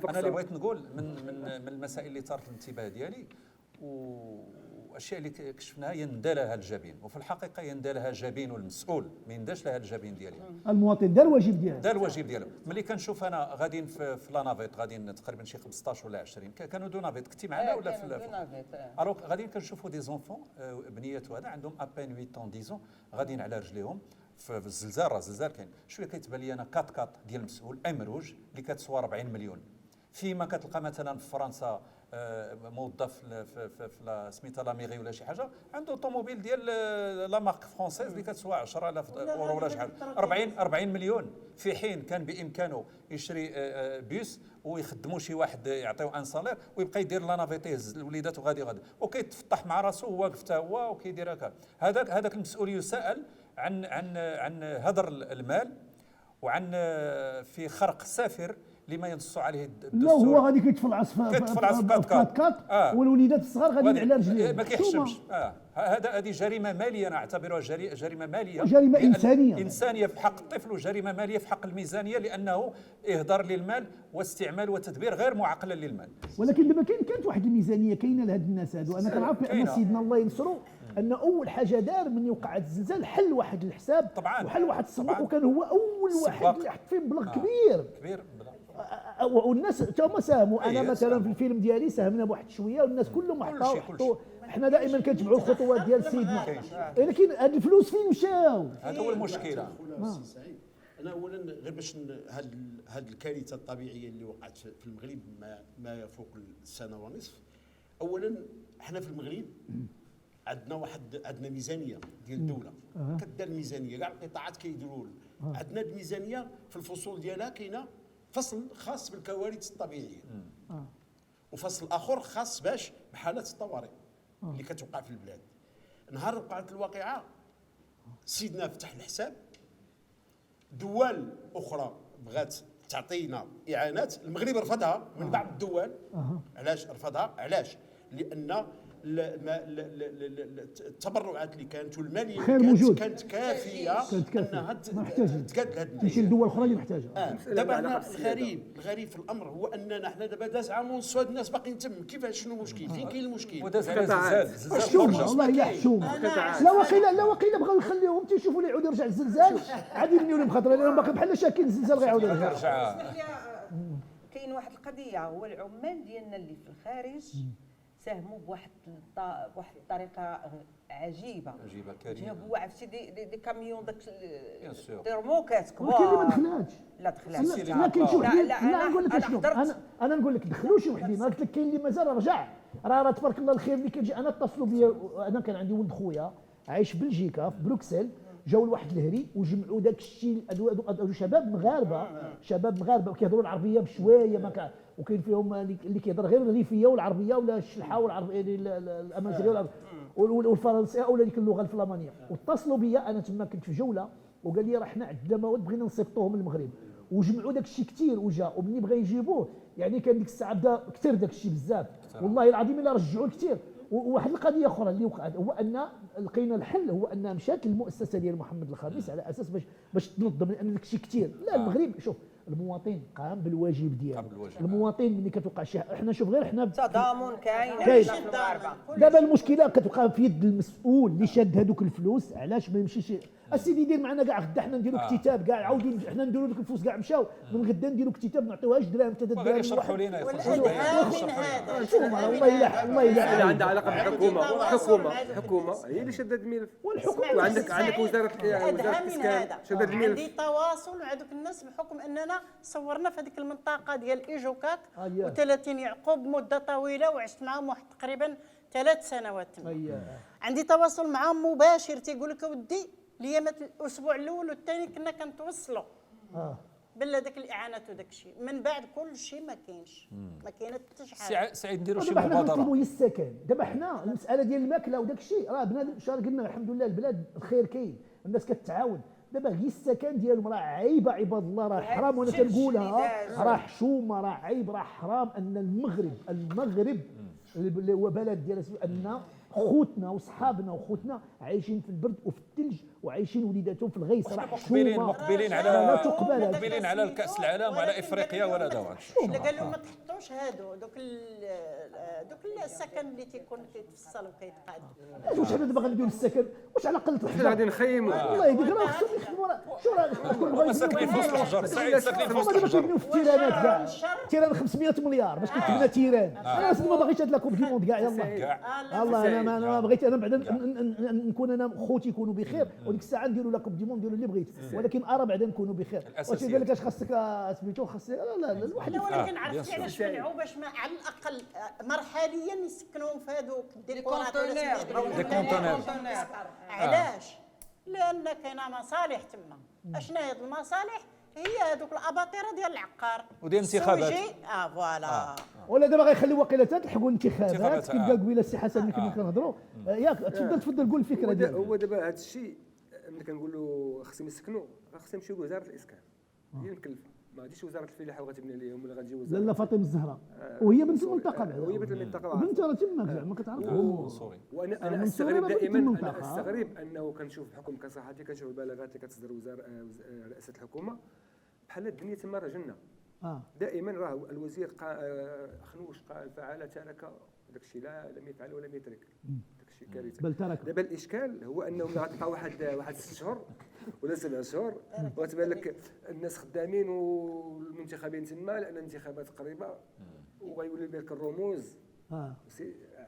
انا اللي بغيت نقول من المسائل اللي طارت الانتباه ديالي واشياء اللي كشفناها يندى لها الجبين، وفي الحقيقه يندى لها جبين المسؤول، ما ينداش لها الجبين ديالي. المواطن دار الواجب ديالو. دار الواجب ديالو. ملي كنشوف انا غاديين في لا نافيت، غاديين تقريبا شي 15 ولا 20 كانوا دو نافيت. كنتي معنا ولا في نافيت؟ الوغ غاديين كنشوفوا دي زونفون بنيات هذا عندهم ابان 8 طون 10 غاديين على رجليهم في الزلزال. راه الزلزال كاين شويه. كيتبان لي انا كات ديال المسؤول امروج اللي كتسوى 40 مليون. فيما كتلقى مثلا في فرنسا موظف في سميتها لاميغي ولا شي حاجه عنده طوموبيل ديال لا مارك فرونسيز اللي كتسوى 10,000 اورو ولا شي حاجه. 40 مليون، في حين كان بامكانه يشري بيس ويخدموا شي واحد يعطيوه ان صالير ويبقى يدير لا نافيتي يهز الوليدات وغادي وكيتفطح مع راسو واقف حتى هو وكيدير هكا. هذاك المسؤول يسأل عن هدر المال وعن في خرق سافر لما ينص عليه الدستور. لا هو غادي كيطفي العصفه كات والوليدات الصغار غاديين على رجليهم ما كيحشمش. هذه جريمه ماليه، انا اعتبرها جريمه ماليه، جريمه انسانيه في حق الطفل، وجريمه ماليه في حق الميزانيه، لانه اهدار للمال واستعمال وتدبير غير معقل للمال. ولكن دابا كانت واحد الميزانيه كاينه لهاد الناس هادو. انا كنعرف بان سيدنا الله ينصرو ان اول حاجه دار من وقع الزلزال حل واحد الحساب وحل واحد الصندوق، وكان هو اول واحد اللي حط فيه مبلغ كبير. والناس هما ساهموا. انا مثلا في الفيلم ديالي ساهمنا بواحد شويه والناس كلهم حطوا. احنا دائما كنتبعوا الخطوات ديال سيدنا، ولكن هاد الفلوس فين مشاو؟ هذا هو المشكله. انا اولا غير باش هاد الكارثه الطبيعيه اللي وقعت في المغرب ما يفوق السنه ونصف. اولا احنا في المغرب عندنا ميزانيه ديال الدوله كدار ميزانيه كاع القطاعات كيديروا. عندنا الميزانيه في الفصول ديالها كاينه فصل خاص بالكوارث الطبيعيه وفصل اخر خاص باش بحالات الطوارئ اللي كتوقع في البلاد. نهار وقعت الواقعه سيدنا فتح الحساب، دول اخرى بغات تعطينا اعانات، المغرب رفضها من بعض الدول. علاش رفضها؟ علاش؟ لان التبرعات اللي كانت والماليه اللي كانت كافيه انها تقاد لهذا الناس. تمشي لدول اخرى اللي محتاجه. دابا هنا الغريب في الامر هو اننا حنا دابا داز عام ونص هاد الناس باقيين تم. كيفاش؟ شنو المشكل؟ فين كاين المشكل؟ وداز على الزلزال حشومه والله هي حشومه. لا وقيله بغاو يخليهم تيشوفوا اللي يعاود يرجع الزلزال عاد يبنيو لهم خطره، لانهم باقي بحال شاكين الزلزال غيعاود يرجع. كاين واحد القضيه، هو العمال ديالنا اللي في الخارج ساهموا بواحد الطريقه عجيبه كريمه. جابوا عرفتي دي كاميون داك الترموكات كبار. ولكن اللي ما دخلاتش. لا دخلات. لا كاين شي وحدين. لا نقول لك شنو، انا نقول لك دخلوا شي وحدين. قلت لك كاين اللي مازال رجع. راه تبارك الله الخير اللي كيجي. انا اتصلوا بيا، انا كان عندي ولد خويا عايش في بلجيكا في بروكسل، جاوا لواحد الهري وجمعوا داك الشيء. هادو شباب مغاربه وكيهضروا العربيه بشويه، ما وكاين فيهم اللي كيهضر غير الريفيه والعربيه ولا الشلحه والعربيه الامازيغيه والفرنسيه ولا ديك اللغه الفلامانيه. واتصلوا بيا، انا تما كنت في جوله، وقال لي راه حنا عندنا مواد بغينا نصيفطوهم من المغرب، وجمعوا داك الشيء كثير وجا. ومني بغا يجيبوه يعني كان ديك الساعه بدا كثر داك الشيء بزاف، والله العظيم الا رجعوا كثير. وواحد القضيه اخرى اللي وقعت هو ان لقينا الحل، هو ان مشات المؤسسه ديال محمد الخامس على اساس باش تنظم، لان داك الشيء كثير. لا المغرب شوف المواطن قام بالواجب ديالو، المواطن ملي كتوقع شي احنا شوف غير احنا تضامن كاين كاين. في المغاربه. دابا المشكله كتبقى في يد المسؤول اللي شاد هذوك الفلوس. علاش ما يمشيش السيدي يدير معنا كاع غدا حنا نديروا اكتتاب كاع عاودين حنا نديروا دوك الفلوس كاع مشاو، من غدا نديروا اكتتاب نعطيوهاش درهم 3 وغير دراهم يشرحوا لنا والالهام من هذا شوف الله اللي يلا عندها علاقه بالحكومه، الحكومه هي اللي شدت الملف، والحكومه وعندك وزاره الادهى من الاسكان هذا. شدت الملف. عندي تواصل مع دوك الناس بحكم اننا صورنا في هذيك المنطقه ديال ايجوكاك و30 يعقوب مده طويله، وعشت معاهم واحد تقريبا 3 سنوات تما. عندي تواصل معاهم مباشر، تيقول لك اودي الايامات الاسبوع الاول والثاني كنا كنتوصلوا بلا داك الاعانات وداك الشيء. من بعد كل شيء ما كاينش، ما كاينه حتى شي حاجه. سعيد نديروا شي دابا حنا مبادره. كنطلبوا هي السكن. دابا حنا المساله ديال الماكله وداك الشيء راه بنادم قلنا الحمد لله البلاد الخير كاين، الناس كتعاون. دابا غير السكن ديالهم راه عيبه عباد الله، راه حرام. وانا كنقولها راه حشومه، راه عيب، راه حرام ان المغرب اللي هو بلد ديال ان خوتنا وصحابنا وخوتنا عايشين في البرد وفي الثلج وعايشين وليداتهم في الغيث. راه حشومه مقبلين لا تقبل. مقبلين على الكاس العالم وعلى افريقيا ولا دواء. لا قالوا ما تحطوش هادو دوك السكن اللي تيكون كيتفصل وكيتقاد. واش حنا دابا غنديروا السكن؟ واش على قله حنا الحجر؟ غادي نخيموا. والله يديك راه خصهم يخدموا. شو راه ساكنين في وسط الحجر. سعيد ساكنين في هما وسط دابا الحجر. كيبنيو في التيرانات كاع، تيران 500 مليار باش كتبنى تيران. انا اصلا ما باغيش هاد لا كوب دي موند كاع. يلاه الله انا ما بغيت انا بعدا نكون انا خوتي يكونوا بخير، وديك الساعه نديروا لا كوب دي موند نديروا اللي بغيت، ولكن ارى بعدا نكونوا بخير. واش قال لك اش خاصك سميتو خاص لا الواحد لا ولكن عرفتي علاش منعوا؟ باش ما على الاقل مرحليا يسكنوهم في هذوك الديكورات ولا دي كونتونير. علاش؟ لان كاينه مصالح تما. اشنا هاد المصالح؟ هي هذوك الاباطره ديال العقار وديال الانتخابات. فوالا. ولا دابا غيخليو وقيله تلحقوا الانتخابات انتخابات، كيف قال قبيله السي حسن ملي كنا كنهضروا. ياك تفضل قول الفكره ديالك. هو دابا هذا الشيء ملي كنقولوا خصهم يسكنوا راه خصهم يمشيو لوزاره الاسكان، هي مكلفه. ما غاديش وزاره الفلاحه وغتبني لهم ولا غتجي وزاره لاله فاطمه الزهراء وهي بنت المنطقه بعدا. وهي بنت المنطقه بنت راه تماك زعما كتعرف. سوري. وانا من استغرب سوريا دائما، بنت انا المنطقة. استغرب انه كنشوف الحكم كصحتي، كنشوف البلاغات اللي كتصدر رئاسه الحكومه بحال الدنيا تما راه جنه. دائما راه الوزير خنوش قال فعل ترك، داك الشيء لا لم يفعل ولم يترك، داك الشيء كارثه. بل ترك. دابا الاشكال هو انه ملي غتبقى واحد 6 شهور ولا 7 شهور وتبان لك الناس خدامين والمنتخبين تما، لان الانتخابات قريبه وغيولي لك الرموز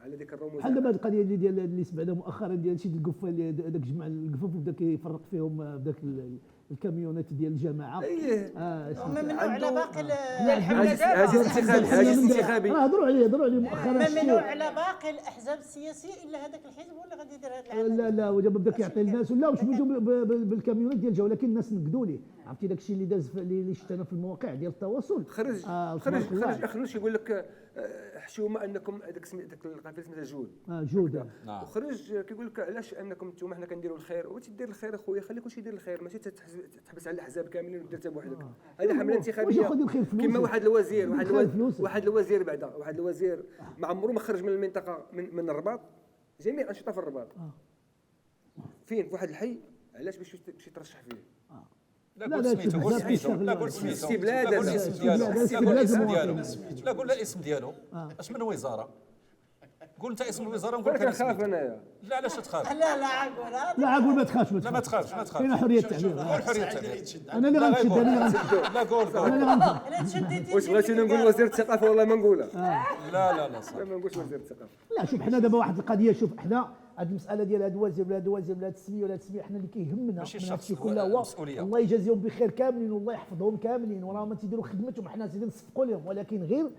على ديك الرموز. بحال دابا القضيه ديال اللي سمعنا مؤخرا ديال شي القفه اللي داك جمع القفف وبدا كيفرق فيهم بداك الكاميونات ديال الجماعه. ممنوع على باقي هذه انتخابي. هضروا عليه مؤخرا. ممنوع على باقي الاحزاب السياسيه الا هذاك الحزب هو اللي غادي يدير هذا العمل. لا ودابا بدا كيعطي الناس ولا واش بيجوا بالكاميونات ديال الجو، ولكن الناس نقدوا ليه. عرفتي داك الشيء اللي داز اللي شفنا في المواقع ديال التواصل. خرج يقول لك حشومه انكم داك القافله سميتها جود. جود. وخرج كيقول لك علاش انكم انتم حنا كنديروا الخير، وتدير الخير اخويا خلي كلشي يدير الخير، ماشي تحبس على الاحزاب كاملين ودير حتى بوحدك. هذه حمله انتخابيه كما واحد الوزير ما عمره ما خرج من المنطقه من الرباط، جميع الانشطه في الرباط فين في واحد الحي، علاش باش يترشح فيه. لا قول سميتو، قول سميتو، لا قول سميتو، استبلاد لا قول الاسم ديالو، لا قول الاسم ديالو. اش من وزاره؟ قول انت اسم الوزاره ونقول لك كنخاف انايا. لا علاش تخاف؟ لا عقول ما تخافش. لا ما تخافش كاينه حريه التعبير. قول حريه التعبير. انا اللي غنشد. لا قول واش بغيتيني نقول وزير الثقافه والله ما نقولها. لا ما نقولش وزير الثقافه. لا شوف حنا دابا واحد القضيه، شوف حنا هذه المساله ديال هذا الوزير ولا هذا الوزير ولا هذا السميه ولا هذا السميه، حنا اللي كيهمنا من هذا الشيء كله هو الله يجازيهم بخير كاملين والله يحفظهم كاملين، وراهم تيديروا خدمتهم حنا سيدي نصفقوا لهم، ولكن غير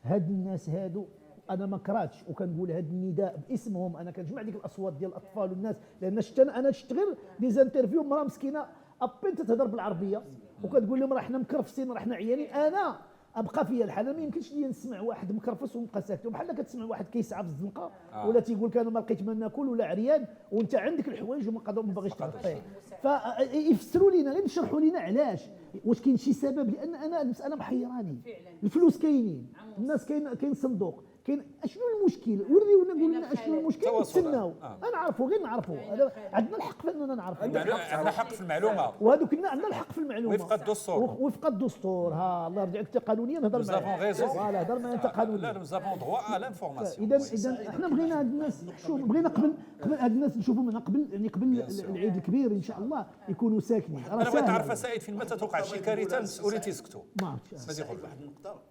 هاد الناس هادو انا ما كرهتش وكنقول هذا النداء باسمهم. انا كنجمع ديك الاصوات ديال الاطفال والناس، لان انا شفت غير دي زانترفيو مرا مسكينه ابين تتهضر بالعربيه وكتقول لهم راه حنا مكرفسين راه حنا عيانين. انا ابقى فيا الحال، ما يمكنش لي نسمع واحد مكرفس ونبقى ساكت، بحال كتسمع واحد كيسعى في الزنقه ولا تيقول لك انا ما لقيت ما ناكل ولا عريان وانت عندك الحوايج وما باغيش تغطيه. فيفسروا لنا غير يشرحوا لنا علاش، واش كاين شي سبب، لان انا المساله محيراني. الفلوس كاينين، الناس كاين صندوق، كاين شنو المشكل؟ وريونا قول لنا شنو المشكل تواصل. نتسناو نعرفوا غير نعرفوا هذا عندنا الحق في اننا نعرفوا عندنا حق في المعلومه وهذوك عندنا الحق في المعلومه وفق الدستور. وفق الدستور ها الله يرجعك انت قانونيا هضر Nous avons raison. فوالا هضر معايا انت قانونيا لا nous avons droit à l'information. اذا احنا بغينا هاد الناس شوف بغينا قبل هاد الناس نشوفوا من قبل يعني قبل العيد الكبير ان شاء الله يكونوا ساكنين انا بغيت نعرف سعيد فين متى توقع شي كارثه المسؤولين تيسكتوا. ما عرفتش ماشي يقول واحد النقطه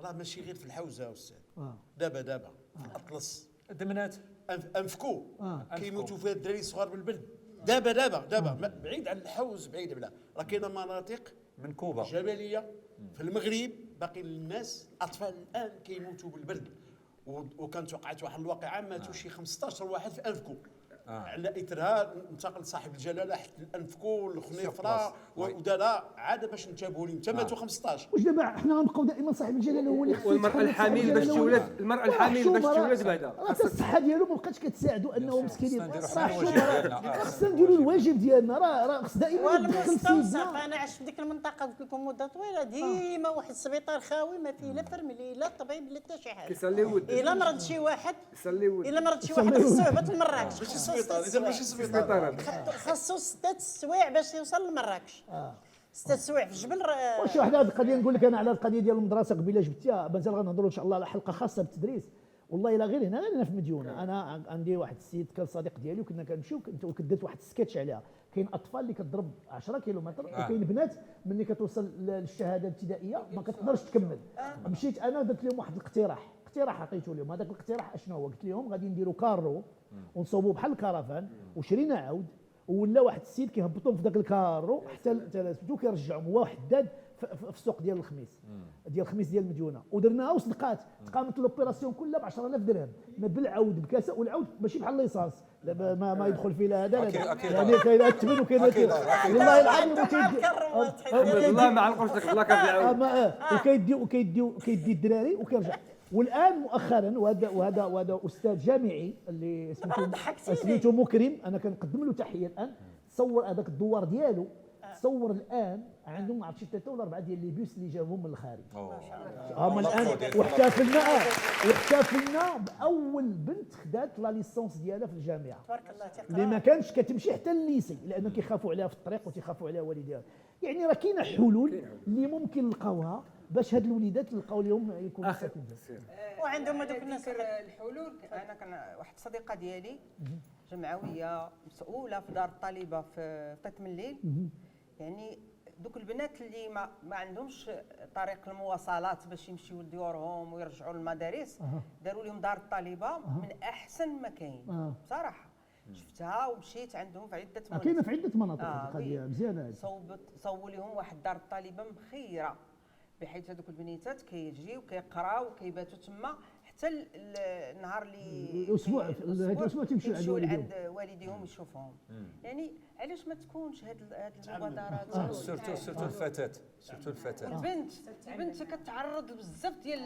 راه ماشي غير في الحوزه استاذ آه. دابا في الاطلس دمنات انفكوا آه. كيموتوا فيها الدراري الصغار بالبرد دابا بعيد عن الحوز بعيد بلا راه كاينه مناطق من كوبا جبليه في المغرب باقي الناس الاطفال الان كيموتوا بالبرد وكانت وقعت واحد الواقعه ماتوا شي 15 واحد في انفكو على اثرها انتقل صاحب الجلاله حتى الانفكو والخنيفره ودارها عاد باش انتبهوا لهم حتى ماتوا 15. واش دابا حنا غنبقاو دائما صاحب الجلاله هو اللي خصو والمراه الحامل باش تولد المراه الحامل باش تولد بعدا راه الصحه ديالو ما بقاتش كتساعدوا انه مسكينين خصنا خصنا نديروا الواجب ديالنا راه خص دائما والمستوصف انا عشت في ديك المنطقه قلت لكم مده طويله ديما واحد السبيطار خاوي ما فيه لا فرملي لا طبيب لا حتى شي حاجه كيصلي ولد الا مرض شي واحد يصلي ولد الا مرض شي واحد خصو يهبط لمراكش ماشي سبيطار اذا ماشي سبيطار خصو 6 سوايع باش يوصل لمراكش 6 سوايع في الجبل واش واحد هذه القضيه نقول لك انا على القضيه ديال المدرسه قبيله جبتيها مازال غنهضروا ان شاء الله على حلقه خاصه بالتدريس والله الا غير هنا في مديونه انا عندي واحد السيد كان صديق ديالي وكنا كنمشيو وكدرت واحد السكتش عليها كاين اطفال اللي كتضرب 10 كيلومتر وكاين بنات ملي كتوصل للشهاده الابتدائيه ما كتقدرش تكمل مشيت انا درت لهم واحد اقتراح عطيته لهم هذاك الاقتراح اشنو هو قلت لهم غادي نديروا كارو ونصوبوا بحال الكرفان وشرينا عود ولا واحد السيد كيهبطهم في ذاك الكارو حتى سميتو كيرجعهم هو حداد في السوق ديال الخميس ديال المديونه ودرناها وصدقات تقامت لوبيراسيون كلها ب 10000 درهم بالعود بكاسه والعود ماشي بحال ليسانس ما يدخل فيه لا هذا يعني كاين الثمن وكاين والله العظيم والله ما علقوش داك البلاكه في العود وكيدي الدراري وكيرجع والان مؤخرا وهذا استاذ جامعي اللي سميتو مكرم انا كنقدم له تحيه الان تصور هذاك الدوار ديالو تصور الان عندهم ما عرفتش 3 ولا 4 ديال لي بيس اللي جابهم من الخارج هما الان واحتفلنا باول بنت خدات لا ليسونس ديالها في الجامعه تبارك الله اللي ما كانش كتمشي حتى للليسي لان كيخافوا عليها في الطريق وتيخافوا عليها والديها يعني راه كاينه حلول اللي ممكن نلقاوها باش هاد الوليدات نلقاو لهم يكونوا ساكنين وعندهم هذوك الناس الحلول انا كان واحد الصديقه ديالي جمعويه مسؤوله في دار الطالبه في طيط من الليل يعني دوك البنات اللي ما عندهمش طريق المواصلات باش يمشيو لديورهم ويرجعوا للمدارس داروا لهم دار الطالبه من احسن ما كاين بصراحه شفتها ومشيت عندهم في عده مناطق كاينه في عده مناطق القضيه مزيانه هذه صوبوا لهم واحد دار الطالبه مخيره بحيث هذوك البنيتات كيجيو كيقراو وكيباتوا تما حتى النهار اللي الاسبوع تمشيو عند والديهم يشوفوهم يعني علاش ما تكونش هاد المبادرات سورتو الفتاه البنت كتعرض لبزاف ديال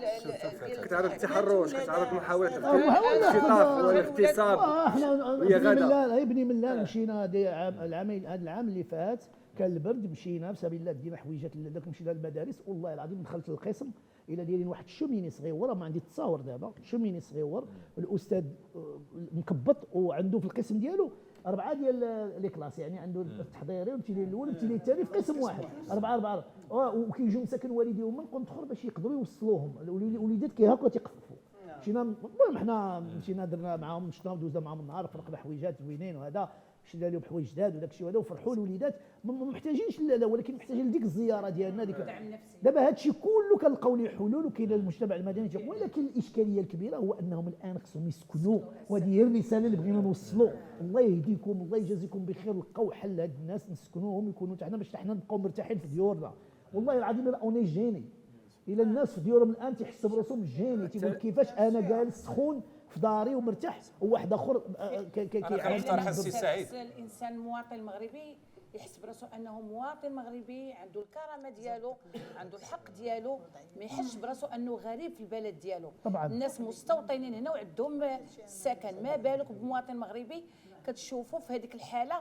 كتعرض للتحرش كتعرض لمحاولات الاختطاف والاغتصاب وهي غدا ابني من لا مشينا هذا العام اللي فات كان البرد مشينا بسبب الله دينا حويجات داك مشينا للمدارس والله العظيم دخلت للقسم الى دايرين واحد الشوميني صغيور ما عندي التصاور دابا شوميني صغيور الاستاذ مكبط وعنده في القسم ديالو 4 ديال لي كلاس يعني عنده التحضيري والابتدائي الاول والابتدائي الثاني في قسم واحد 4 وكيجيو مساكن والديهم من قنت اخر باش يقدروا يوصلوهم الوليدات كيهاكوا تيقفوا مشينا المهم حنا مشينا درنا معاهم شفنا ودوزنا معاهم النهار فرقنا حويجات زوينين وهذا شرينا لهم حوايج جداد وداك الشيء هذا وفرحوا الوليدات ما محتاجينش لا ولكن محتاجين لديك الزياره ديالنا ديك دابا هذا الشيء كله كنلقاو ليه حلول وكاين المجتمع المدني ولكن الاشكاليه الكبيره هو انهم الان خصهم يسكنوا وهذه هي الرساله اللي بغينا نوصلوا الله يهديكم الله يجازيكم بخير لقاو حل هاد الناس نسكنوهم يكونوا حنا باش حنا نبقاو مرتاحين في ديورنا والله العظيم اوني جيني الى الناس في ديورهم الان تيحسوا براسهم جيني تيقول كيفاش انا جالس سخون في داري ومرتاح وواحد اخر كنقترح السي سعيد الانسان المواطن المغربي يحس براسو انه مواطن مغربي عنده الكرامه ديالو عنده الحق ديالو ما يحسش براسو انه غريب في البلد ديالو طبعا الناس مستوطنين هنا وعندهم السكن ما بالك بمواطن مغربي كتشوفوا في هذيك الحاله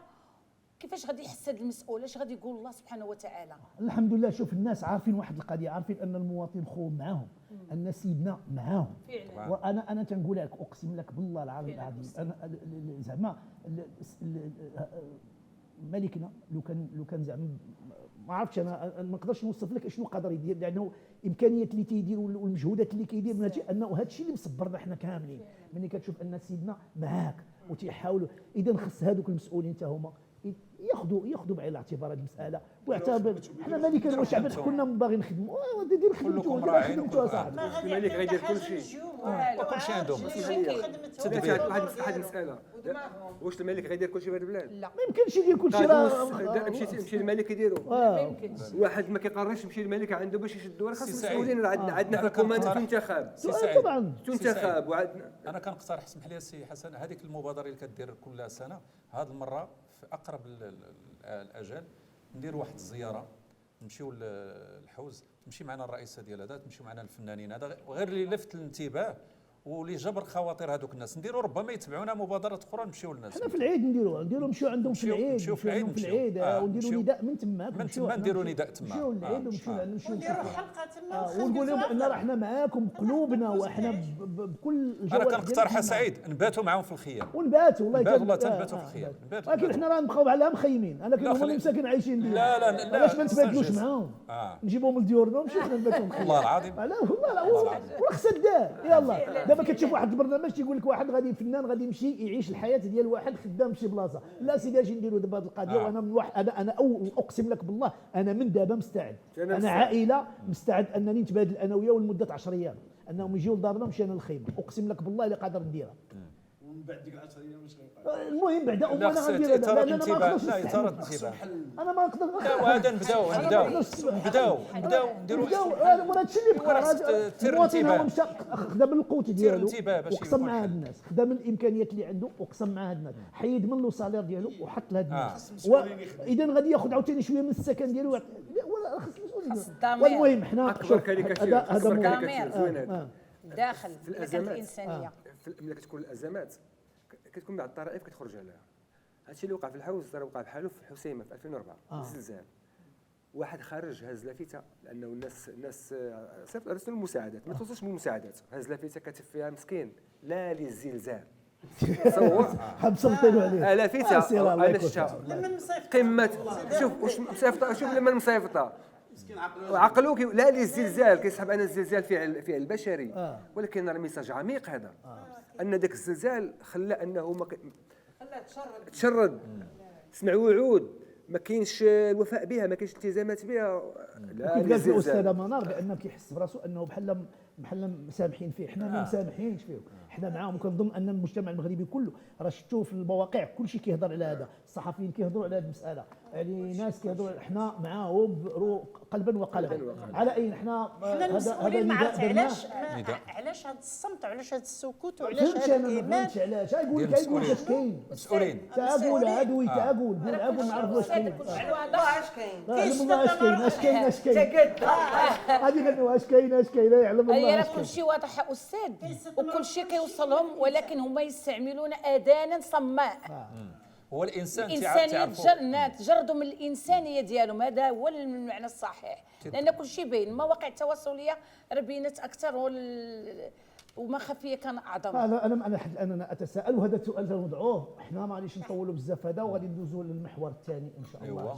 كيفاش غادي يحس هذا المسؤول؟ اش غادي يقول الله سبحانه وتعالى؟ الحمد لله. شوف الناس عارفين واحد القضيه، عارفين ان المواطن خوهم معاهم، ان سيدنا معاهم. فعلا. وانا تنقول لك اقسم لك بالله العظيم انا زعما ملكنا لو كان زعما ما عرفتش انا ما نقدرش نوصف لك شنو قدر يدير، لانه الامكانيات اللي تيدير والمجهودات اللي كيدير من انه هذا الشيء اللي مصبرنا حنا كاملين. ملي كتشوف ان سيدنا معاك وتيحاولوا، اذا خص هذوك المسؤولين حتى هما ياخذوا بعين الاعتبار هذه المساله، واعتبر حنا ملكا وشعبا كنا باغيين نخدموا دير خدمته كلكم راعين خدمته صاحبي. الملك غيدير كل شيء. كل شيء عندهم. واحد المساله، واش الملك غيدير كل شيء في هذه البلاد؟ لا ما يمكنش يدير كل شيء. مشي الملك يديروا. ما يمكنش. واحد ما كيقررش يمشي الملك عنده باش يشدوا، خاص سي المسؤولين. سعيد. عندنا أنا حكومه كنقترح- تنتخب سي سعيد. طبعا تنتخب وعندنا. انا كنقترح اسمح لي سي حسن، هذيك المبادره اللي كدير كل سنه، هذه المره في اقرب الاجل ندير واحد الزياره، نمشيو للحوز، تمشي معنا الرئيسه ديال هذا، تمشيو معنا الفنانين هذا، غير اللي لفت الانتباه واللي جبر خواطر هذوك الناس، نديروا ربما يتبعونا مبادرات اخرى نمشيو للناس. حنا في العيد نديروا نمشيو عندهم في العيد، نمشيو في العيد، في العيد ونديروا نداء من تماك، من تما نديروا نداء تما. نمشيو للعيد ونمشيو ونديروا حلقه تما ونقول لهم ان راه حنا معاكم بقلوبنا وحنا بكل انا الجوانب كنقترح سعيد نباتوا معاهم في الخيام. ونباتوا والله نباتوا في الخيام. ولكن حنا راه نبقاو على مخيمين، انا كنقول هما مساكن عايشين ديالنا. لا علاش ما نتبادلوش نستنجز. معاهم؟ نجيبوهم لديورنا ونمشيو حنا نباتوا في والله العظيم. لا والله خصها دار. يلا دابا كتشوف واحد البرنامج تيقول لك واحد غادي فنان غادي يمشي يعيش الحياه ديال واحد خدام في شي بلاصه. لا سيدي اجي نديروا دابا هذه القضيه. وانا من واحد انا اقسم لك بالله انا من دابا مستعد، انا عائله مستعد انني نتبادل انا وياه لمده 10 ايام انهم يجيو لدارنا ومشينا للخيمه. اقسم لك بالله اللي قادر نديرها. ومن بعد ديك 10 ايام واش غيبقى؟ المهم بعدا لا انا خص غندير اثاره هذا. الانتباه. لا اثاره الانتباه. انا ما نقدر وهذا نبداو نديروا هذا الشيء اللي بقى. خص تثير المواطن هو الانتباه. مشى خدا من القوت ديالو الانتباه باش وقسم يكون مع حل. هاد الناس، خدا من الامكانيات اللي عنده وقسم مع هاد الناس، حيد من له سالير ديالو وحط لهاد الناس. اذا غادي ياخذ عاوتاني شويه من السكن ديالو ولا خص المسؤولين. الضمير. والمهم حنا اكبر كاريكاتير زوين هذا داخل في كانت الازمات الانسانيه. ملي كتكون الازمات كتكون بعض الطرائف كتخرج عليها. هادشي اللي وقع في الحوز راه وقع بحاله في الحسيمه في 2004 الزلزال. واحد خرج هز لافته لانه الناس صيفط ارسلوا المساعدات، ما توصلش بالمساعدات، هز لافته كاتب فيها مسكين لا للزلزال. تصور حبسطوا عليه لافته انا شفتها قمه. شوف واش مصيفطه، شوف لما المصيفطه عقلوك لا للزلزال كيسحب انا الزلزال فعل البشري، ولكن راه ميساج عميق هذا ان ذاك الزلزال خلى انه ما تشرد، سمع وعود ما كاينش الوفاء بها، ما كاينش التزامات بها. لا كيف قالت الاستاذه للزلزال منار بانه كيحس براسو انه بحال مسامحين فيه، حنا ما مسامحينش فيه، حنا معاهم. وكنظن ان المجتمع المغربي كله راه شفتوا في المواقع كل شيء كيهضر على هذا، الصحفيين كيهضروا على هذه المساله، يعني ناس كيهضروا حنا معاهم قلبا وقلبا. على اي حنا المسؤولين ما عرفت علاش هذا الصمت وعلاش هذا السكوت وعلاش هذا انا ما فهمتش علاش. يقول لك اش كاين مسؤولين. تعقول عدوي تعقول قول نعرف واش كاين. والله اش كاين يعلم الله اش كاين هذه غنوا اش كاين يعلم الله راه كل شيء واضح يا استاذ وكل شيء كيوصلهم، ولكن هما يستعملون اذانا صماء. هو الانسان الانسانيه تجردوا من الانسانيه ديالهم، هذا هو المعنى الصحيح. لان كل شيء باين، المواقع التواصليه راه بينت اكثر وما خفيه كان اعظم. انا اتساءل، وهذا السؤال نوضعوه حنا ما غاديش نطولوا بزاف هذا، وغادي ندوزوا للمحور الثاني ان شاء الله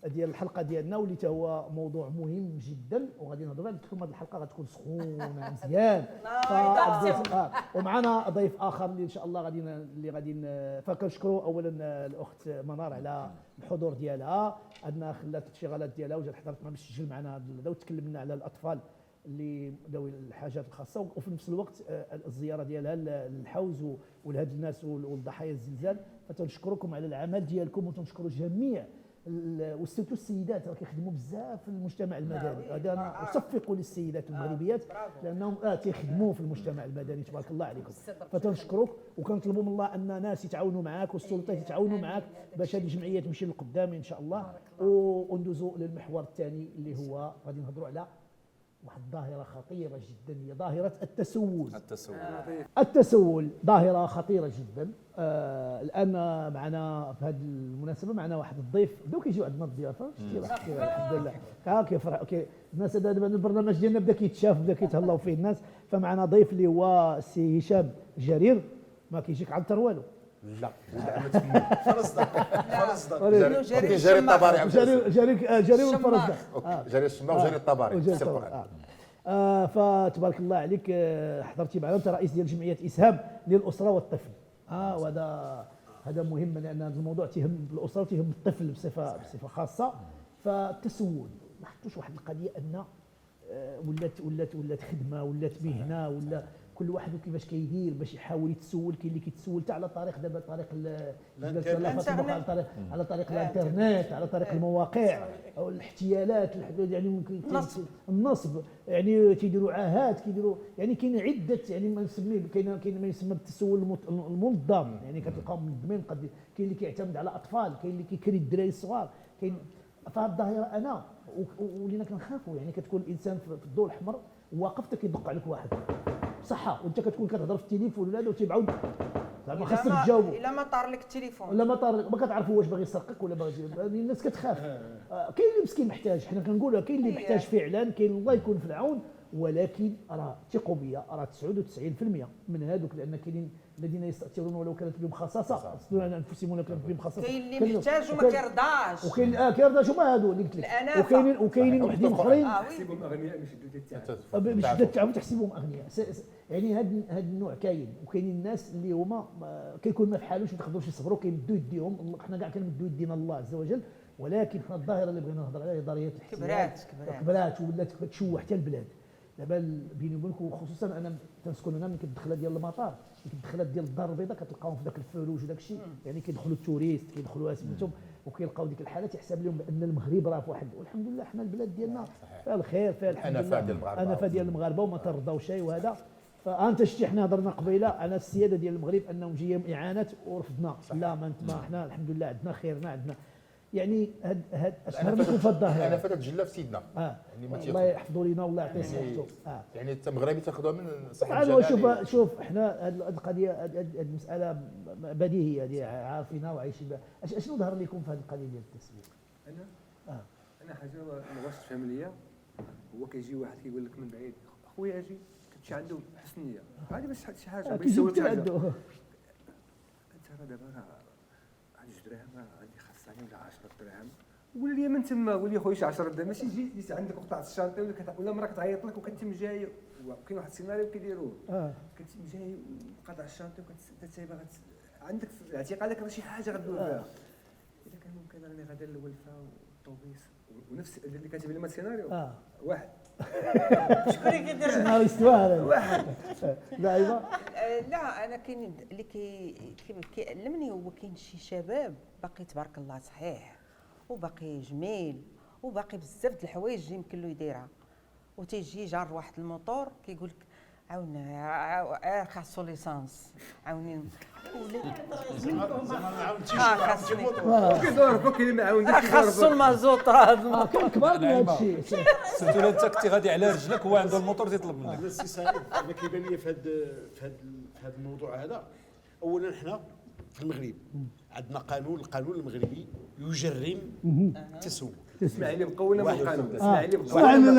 ديال الحلقه ديالنا، واللي حتى هو موضوع مهم جدا وغادي نهضروا عليه. هذه الحلقه غتكون سخونه مزيان ومعنا ضيف اخر اللي ان شاء الله غادي فكنشكروا اولا الاخت منار على الحضور ديالها، عندنا خلات الشغالات ديالها وجات حضرت معنا باش تسجل معنا هذا وتكلمنا على الاطفال اللي ذوي الحاجات الخاصه، وفي نفس الوقت الزياره ديالها للحوز ولهاد الناس والضحايا الزلزال. فتنشكركم على العمل ديالكم وتنشكروا جميع وسيرتو السيدات راه كيخدموا بزاف في المجتمع المدني. هذا انا اصفق للسيدات المغربيات لانهم تيخدموا في المجتمع المدني تبارك الله عليكم. فتنشكرك وكنطلبوا من الله ان ناس يتعاونوا معاك والسلطات يتعاونوا معاك باش هذه الجمعيه تمشي للقدام ان شاء الله. وندوزوا للمحور الثاني اللي هو غادي نهضروا على واحد الظاهره خطيره جدا، هي ظاهره التسول. التسول ظاهره خطيره جدا. الان معنا في هذه المناسبه معنا واحد الضيف بداو كيجيو عندنا الضيافه، شتي الحمد لله كيفرح. الناس دابا البرنامج ديالنا بدا كيتشاف، بدا كيتهلاو فيه الناس. فمعنا ضيف اللي هو السي هشام جرير، ما كيجيك عنتر والو. لا ما تفهمش. جرير الطباري. جرير والفرزدق. جرير الشماغ وجرير الطباري. فتبارك الله عليك، حضرتي معنا، انت رئيس ديال جمعيه اسهام للاسره والطفل. وهذا مهم، لان هذا الموضوع تيهم الاسره وتيهم الطفل بصفه خاصه. فالتسول ما حطوش واحد القضيه ان ولات خدمه، ولات مهنه، ولا كل واحد وكيفاش كيدير باش يحاول يتسول. كاين اللي كيتسول حتى على طريق دابا طريق على طريق الانترنت، على طريق المواقع او الاحتيالات، يعني ممكن النصب، يعني تيديروا عاهات، كيديروا يعني كاين عده، يعني ما نسميه كاين ما يسمى بالتسول المنظم، يعني كتلقاهم منظمين. كاين اللي كيعتمد على اطفال، كاين اللي كيكري الدراري الصغار، كاين. فهاد الظاهره انا ولينا كنخافوا، يعني كتكون الانسان في الضوء الاحمر واقف كيدق عليك واحد صحه، وانت كتكون كتهضر في التليفون ولا وتيبعوا زعما خاصك تجاوبوا. الا ما طار لك التليفون، ولا ما طار ما كتعرفوا واش باغي يسرقك ولا باغي. الناس كتخاف. كاين اللي مسكين محتاج، حنا كنقولوا كاين اللي محتاج فعلا، كاين الله يكون في العون. ولكن راه ثقوا بيا، راه 99% من هذوك، لان كاينين الذين يستأثرون ولو كانت بهم خصاصه، يصدون عن انفسهم ولو كانت بهم خصاصه. كاين اللي محتاج وما كيرضاش، وكاين كيرضاش، هما هادو اللي قلت لك. وكاينين وحدين اخرين تحسبهم اغنياء بشده التعب تحسبهم اغنياء. يعني هذا النوع كاين. وكاينين الناس اللي هما كيكون ما فحالوش، ما تقدروش يصبروا، كيمدوا يديهم. حنا كاع كنمدوا يدينا الله عز وجل. ولكن حنا الظاهره اللي بغينا نهضر عليها هي ظاهره كبرات ولات كتشوه حتى البلاد. دابا بيني وبينك، وخصوصا انا تنسكن هنا من الدخله ديال المطار، الدخلات ديال الدار البيضاء كتلقاهم في ذاك الفروج وداك الشيء، يعني كيدخلوا التوريست، كيدخلوا سميتهم، وكيلقاو ديك الحاله تيحسب لهم بان المغرب راه في واحد. والحمد لله حنا البلاد ديالنا فيها الخير، فيها الحمد لله انفه ديال المغاربه وما ترضاو شيء. وهذا فانت شتي حنا هضرنا قبيله على السياده ديال المغرب انهم جايين اعانات ورفضنا. لا ما انت ما حنا الحمد لله عندنا خيرنا، عندنا يعني هاد اشهر من في الظاهره. انا فتت جله في سيدنا، يعني الله يحفظوا لنا والله يعطيه صحته. يعني انت مغربي تاخذها من صاحب الجلاله. شوف حنا هذه القضيه، هذه المساله بديهيه، هذه عارفينها وعايشين بها. اشنو ظهر لكم في هذه القضيه ديال التسويق؟ انا حاجه ما بغاش تفهم ليا. هو كيجي واحد كيقول لك من بعيد خويا اجي، كتمشي عنده حسن نيه، هذه بس شي حاجه كيجيب حاجه. انت راه دابا عندي 2 دراهم، عندي خاصني ولا 10 دراهم، قول لي من تما، قول لي خويا شي 10 دراهم، ماشي جيت عندك وقطعت الشانطه ولا مرا كتعيط لك وكتم جاي. وكاين واحد السيناريو كيديروه، كتم جاي وقطع الشانطه وكتسايبها عندك اعتقادك راه شي حاجه غدوي بها. اذا كان ممكن راني غادا للولفه والطوبيس ونفس اللي كاتب لي السيناريو واحد. شكون اللي كيدير سيناريست واحد دائما. لا انا كاين اللي كيعلمني، هو كاين شي شباب باقي تبارك الله صحيح وباقي جميل وباقي بزاف د الحوايج يمكن له يديرها، وتيجي جار واحد الموطور كيقول لك عاونا خاصو ليسانس، عاوني كيدور فوق اللي ما عاونش خاصو المازوط. هذا كاين كبار من هذا الشيء. سيرتو انت كنتي غادي على رجلك وهو عنده الموتور تيطلب منك. السي سعيد، انا كيبان لي في هذا الموضوع هذا. اولا حنا في المغرب عندنا القانون المغربي يجرم التسول. اسماعيلي مقوله من القانون. اسماعيلي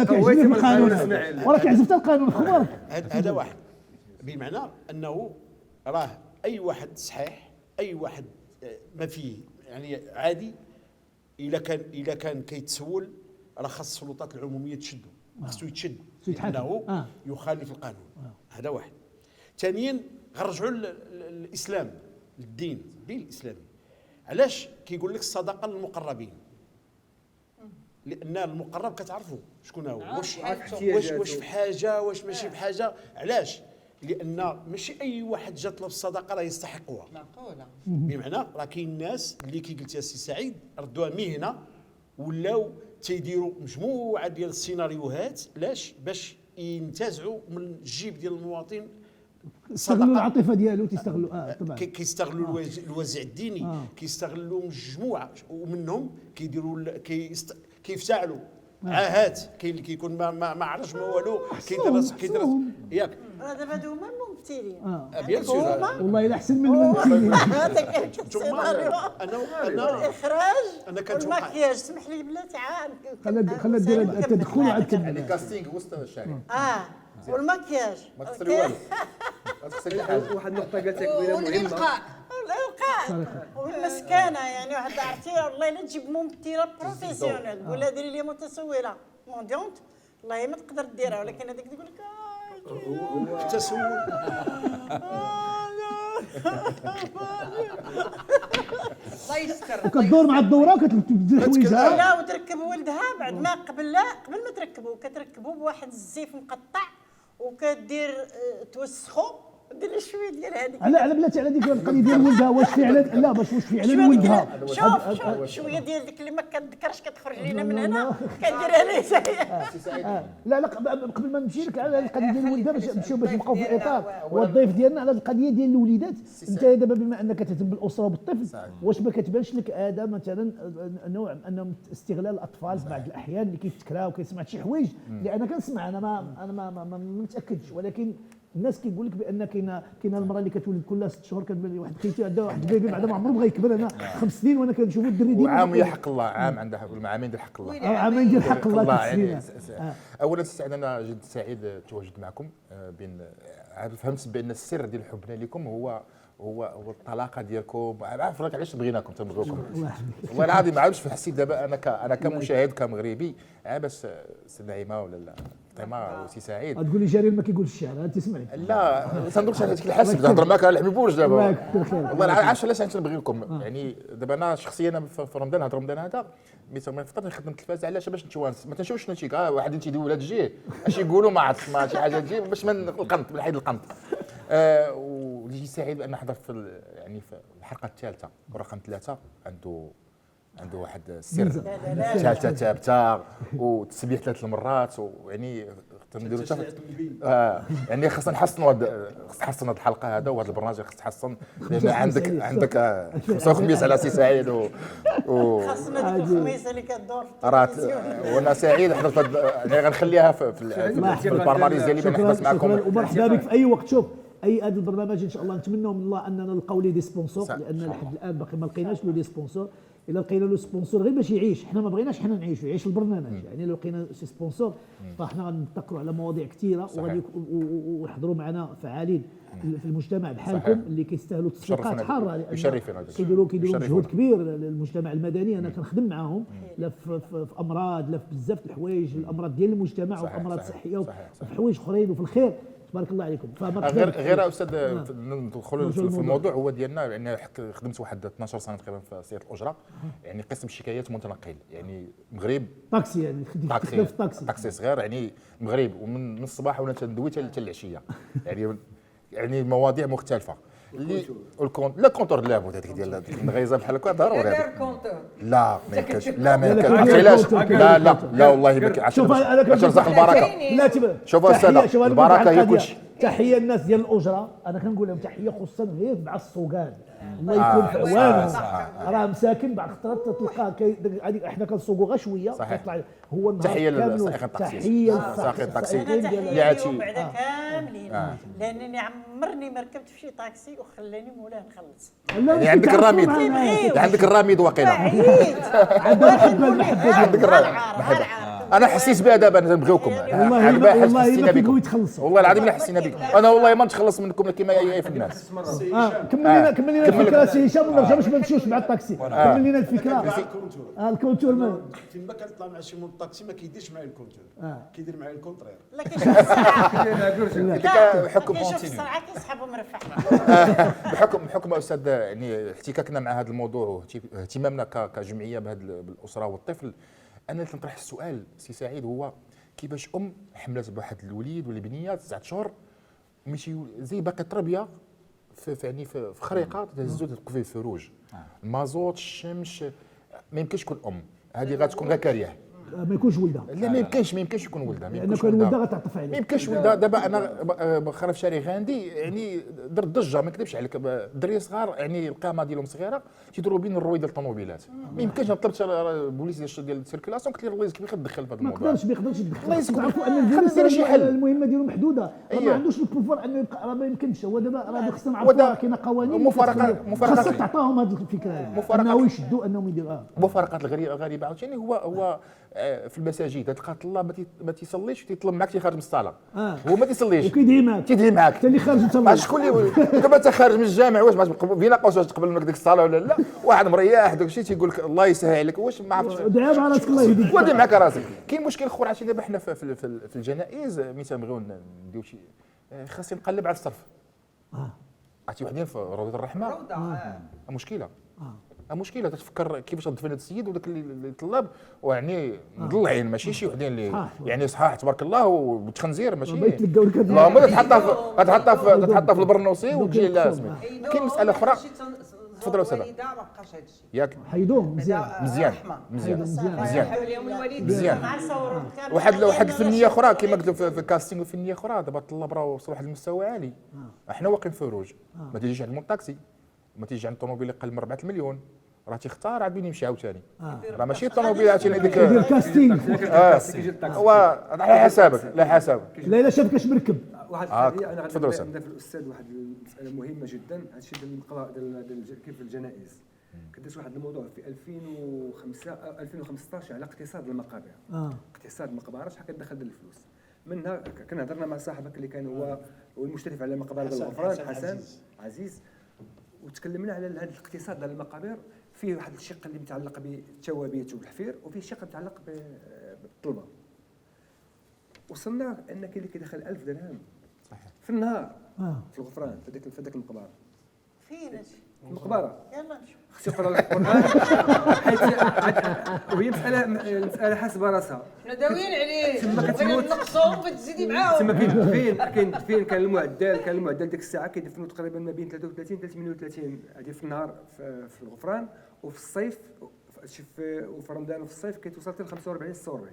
كيعجبني من القانون، وراك عزفت القانون خبرك. هذا واحد، بمعنى انه راه اي واحد صحيح، اي واحد ما فيه يعني عادي، الا كان كيتسول راه خاص السلطات العموميه تشدو، خاصو يتشد لانه يخالف القانون. هذا واحد. ثانيا غنرجعوا للاسلام، للدين الاسلامي. علاش كيقول لك الصدقه للمقربين؟ لان المقرب كتعرفوا شكون هو، واش في حاجه، واش ماشي بحاجه. علاش؟ لان ماشي اي واحد جا طلب الصدقه راه يستحقها. معقوله. بمعنى راه كاين الناس اللي كي قلت يا سي سعيد ردوها مهنه، ولاو تيديروا مجموعه ديال السيناريوهات. علاش؟ باش ينتزعوا من الجيب ديال المواطن يستغلوا العاطفه ديالو، تيستغلوا طبعا كيستغلوا الوازع الديني، كيستغلوا مجموعه، ومنهم كيديروا كيفتعلوا عاهات، كاين اللي كيكون ما عرفش ما والو، كيدرس ياك دابا هادو هما الممثلين. بيان سور. والله الا احسن من الممثلين. هذا كاين السيناريو انا والاخراج انا كنتوقع والمكياج. اسمح لي بلاتي عاد خلينا دير التدخل وعاد يعني كاستينغ وسط الشارع والمكياج ما تخسري والو ما تخسري حاجه. واحد النقطه قالت لك قبيله مهمه، والإلقاء. والإلقاء والمسكانه. يعني واحد عرفتي والله الا تجيب ممثله بروفيسيونيل ولا ديري لي متسوله مونديونت والله ما تقدر ديرها، ولكن هذيك تقول لك التسول. الله يستر. كدور مع الدوره كتبدل حوايجها. لا وتركب ولدها بعد ما قبل ما تركبوا كتركبوا بواحد الزيف مقطع وكدير توسخو دير لي شويه ديال هذيك على بلاتي على ديك القضيه ديال ولدها واش فعلا لا باش واش فعلا ولدها. شوف شويه ديال ديك اللي ما كتذكرش كتخرج لينا من هنا كنديرها ليه. لا قبل ما نمشي لك على القضيه ديال الوليدات باش نبقاو في الاطار والضيف ديالنا على القضيه ديال الوليدات. انت دابا بما انك تهتم بالاسره وبالطفل واش ما كتبانش لك هذا مثلا نوع من استغلال الاطفال في بعض الاحيان اللي كيفتكرها وكيسمع شي حوايج اللي انا كنسمع انا ما متاكدش ولكن الناس كيقول لك بان كاينه المراه اللي كتولد كل 6 شهور كتبان لي واحد خيتي عندها واحد البيبي بعد ما عمره بغى يكبر. انا 5 سنين وانا كنشوفوا الدري ديما وعام يحق الله عام عندها عامين ديال حق الله. عامين ديال حق الله 3 يعني سنين. اولا سعيد انا جد سعيد التواجد معكم بين فهمت بان السر ديال حبنا لكم هو الطلاقه ديالكم. عارف راك علاش بغيناكم تنبغيوكم والله العظيم. ما عرفتش حسيت دابا انا كمشاهد كمغربي بس سي نعيمه ولا فاطمه وسي سعيد تقول لي جرير ما كيقولش الشعر انت سمعت. لا تندوقش على هذيك الحسب تهضر معاك على الحبيبوش دابا. الله يكثر خير. والله عارف علاش تنبغيكم يعني دابا انا شخصيا انا في رمضان هذا ما فطرت نخدم التلفاز علاش باش نتوانس ما تنشوفش نتيك واحد انت ولاد جيه اش يقولوا ما عرفتش ما شي حاجه تجي باش من القنط من حيد القنط. وليجي سعيد بان حضر في يعني في الحلقه الثالثه ورقم 3 عنده واحد السر ثالثه ثابته وتسبيح 3 المرات ويعني تنديروا يعني خاصنا نحسنوا هذه الحلقه هذا وهذا البرنامج خاص تحسن لان عندك خميس على سي سعيد خاصنا ديك الخميس اللي كدور وانا سعيد حضرت يعني غنخليها في البرنامج ديالي نحدث معكم. ومرحبا بك في اي وقت. شوف هذا البرنامج ان شاء الله نتمنوا من الله اننا نلقاو ليه دي سبونسور لان لحد الان باقي ما لقيناش له دي سبونسور. الا لقينا له سبونسور غير باش يعيش حنا ما بغيناش حنا نعيشوا يعيش البرنامج. يعني لو لقينا شي سبونسور فاحنا غنتقروا على مواضيع كثيره وغادي ويحضروا معنا فعالين في المجتمع بحالكم اللي كيستاهلوا تصفيقات حاره لان كيديروا مجهود كبير للمجتمع المدني. انا كنخدم معاهم لا في امراض لا في بزاف د الحوايج الامراض ديال المجتمع وامراض صحيه وفي حوايج اخرين وفي الخير. تبارك الله عليكم. غير استاذ ندخلوا في الموضوع هو ديالنا يعني خدمت واحد 12 سنه تقريبا في سياره الاجره يعني قسم الشكايات متنقل يعني مغرب طاكسي يعني خدمت في طاكسي صغير يعني مغرب ومن الصباح وانا تندوي حتى العشيه يعني مواضيع مختلفه اللي لا كونتور لا هذيك ديال الغيزه بحال هكا ضروري لا ما يمكنش لا ما يمكنش علاش لا والله ما كاينش. شوف انا كنرزق البركه لا شوف استاذ البركه هي كلشي. تحيه الناس ديال الاجره انا كنقول لهم تحيه خصوصا غير مع السوقان الله يكون في عوانهم راه مساكن بعض الخطرات تلقاه احنا كنسوقوا غير شويه كيطلع هو النهار تحيه لسائق الطاكسي سائق الطاكسي اللي عاتي بعدا كاملين لانني عمرني ما ركبت في شي طاكسي وخلاني مولاه نخلص. يعني عندك الرميد عندك الرميد واقيلا عندك الرميد انا حسيت بها دابا نبغيوكم والله حسينا بكم والله العظيم الا حسينا بكم انا والله ما نتخلص منكم كما هي في الناس. كمل لنا الفكره سي هشام ونرجع باش ما نمشيوش مع الطاكسي. كمل لنا الفكره الكونتور فيما كنطلع مع شي مول الطاكسي ما كيديرش معايا الكونتور كيدير معايا الكونترير. لا كيشوف السرعه بحكم كيشوف السرعه كيسحبوا مرفح بحكم استاذ يعني احتكاكنا مع هذا الموضوع واهتمامنا كجمعيه بهذه الاسره والطفل انا اللي تنطرح السؤال سي سعيد هو كيفاش حملت بواحد الوليد ولا بنيه 9 شهور ماشي زي باقي تربيه يعني في خريقه تهزو تبقى فيه الفروج المازوت الشمس ما يمكنش تكون هذه غتكون غير كاريه ما يكونش ولدها، لا ما يمكنش يكون ولدها، لان كان ولدها غتعطف ما عليه. يمكنش ولدها. دابا انا خرف شاري غاندي يعني درت ضجه، ما نكذبش عليك، الدراري صغار يعني القامه ديالهم صغيره تيديروا بين الرويده الطوموبيلات. ما يمكنش. انا طلبت البوليس ديال السيركيلاسيون، قلت لي الله يسكت يدخل في هذا ما الموضوع. يقدرش يدخل. الله يسكت. تعرفوا ان خلينا البوليس ندير شي حل. المهمه ديالو محدوده، ما أيوه. عندوش البوفوار انه يبقى، راه ما يمكنش. هو دابا راه خصنا هو نعرفوا كاينه قوانين خاصك تعطاهم هذه الفكره هذه، انه يشدوا انهم يديروا المفارقات الغريبه عاوتاني هو في المساجد تلقى طلاب ما تيصليش وتيطلب معك تيخرج من الصلاه. هو ما تيصليش وكيدعي معك، تيدعي معك حتى اللي خارج ما يصلي. شكون اللي دابا انت خارج من الجامع، واش فينا قوس واش تقبل منك ديك الصلاه ولا لا؟ واحد مريح داك الشيء تيقول لك الله يسهل عليك، واش ما عرفتش دعي مع راسك الله يهديك. ودي معك راسك. كاين مشكل اخر عرفتي دابا حنا في الجنائز ملي تنبغيو نديرو شي خاصني نقلب على الصرف. عرفتي وحدين في روضه الرحمه مشكله. مشكله تتفكر كيفاش تدفن هذا السيد وداك اللي طلاب، ويعني مضلعين ماشي شي وحدين اللي يعني صحاح تبارك الله وتخنزير ماشي. يتلقاو لك اللهم تحطها في البرنوسي وتجي لازم. كاين مساله اخرى. تفضل استاذ. ما بقاش هذا الشيء. ياك حيدوهم مزيان واحد الفنيه اخرى كما قلت في الكاستينغ الفنيه اخرى. دابا الطلاب راه وصلوا لواحد المستوى عالي، احنا واقفين في روج، ما تيجيش عند الطاكسي، ما تيجي عند الطوموبيل اللي قل من 4 مليون، راه تيختار عاد وين يمشي عاوتاني. راه ماشي الطوموبيل عاوتاني ديك يدير كاستينغ. هو على حسابك لا حسابك. لا الا شافك اش مركب. واحد القضيه انا تفضل غادي في الاستاذ واحد المساله مهمه جدا. هذا الشيء ديال كيف الجنائز كدرت واحد الموضوع في 2015 على اقتصاد المقابر. اقتصاد المقبره شحال كتدخل الفلوس منها. كنا هضرنا مع صاحبك اللي كان هو المشرف على مقبره الغفران حسن عزيز، وتكلمنا على هذا الاقتصاد ديال المقابر. فيه واحد الشق اللي متعلق بالتوابيت والحفير، وفيه شق متعلق بالطلبه. وصلنا ان كاين اللي كيدخل 1000 درهم في النهار في الغفران في ذاك المقبره. فين المقبره يلا نشوف. خصو يقرا القران حيت وهي المساله حسب راسها. حنا داويين عليه تما كتموت نقصوا وتزيدي معاهم. تما كان المعدل ديك الساعه كيدفنوا تقريبا ما بين 33 حتى 38 هذه في النهار في الغفران، وفي الصيف وفي رمضان وفي الصيف كتوصل حتى ل 45 46.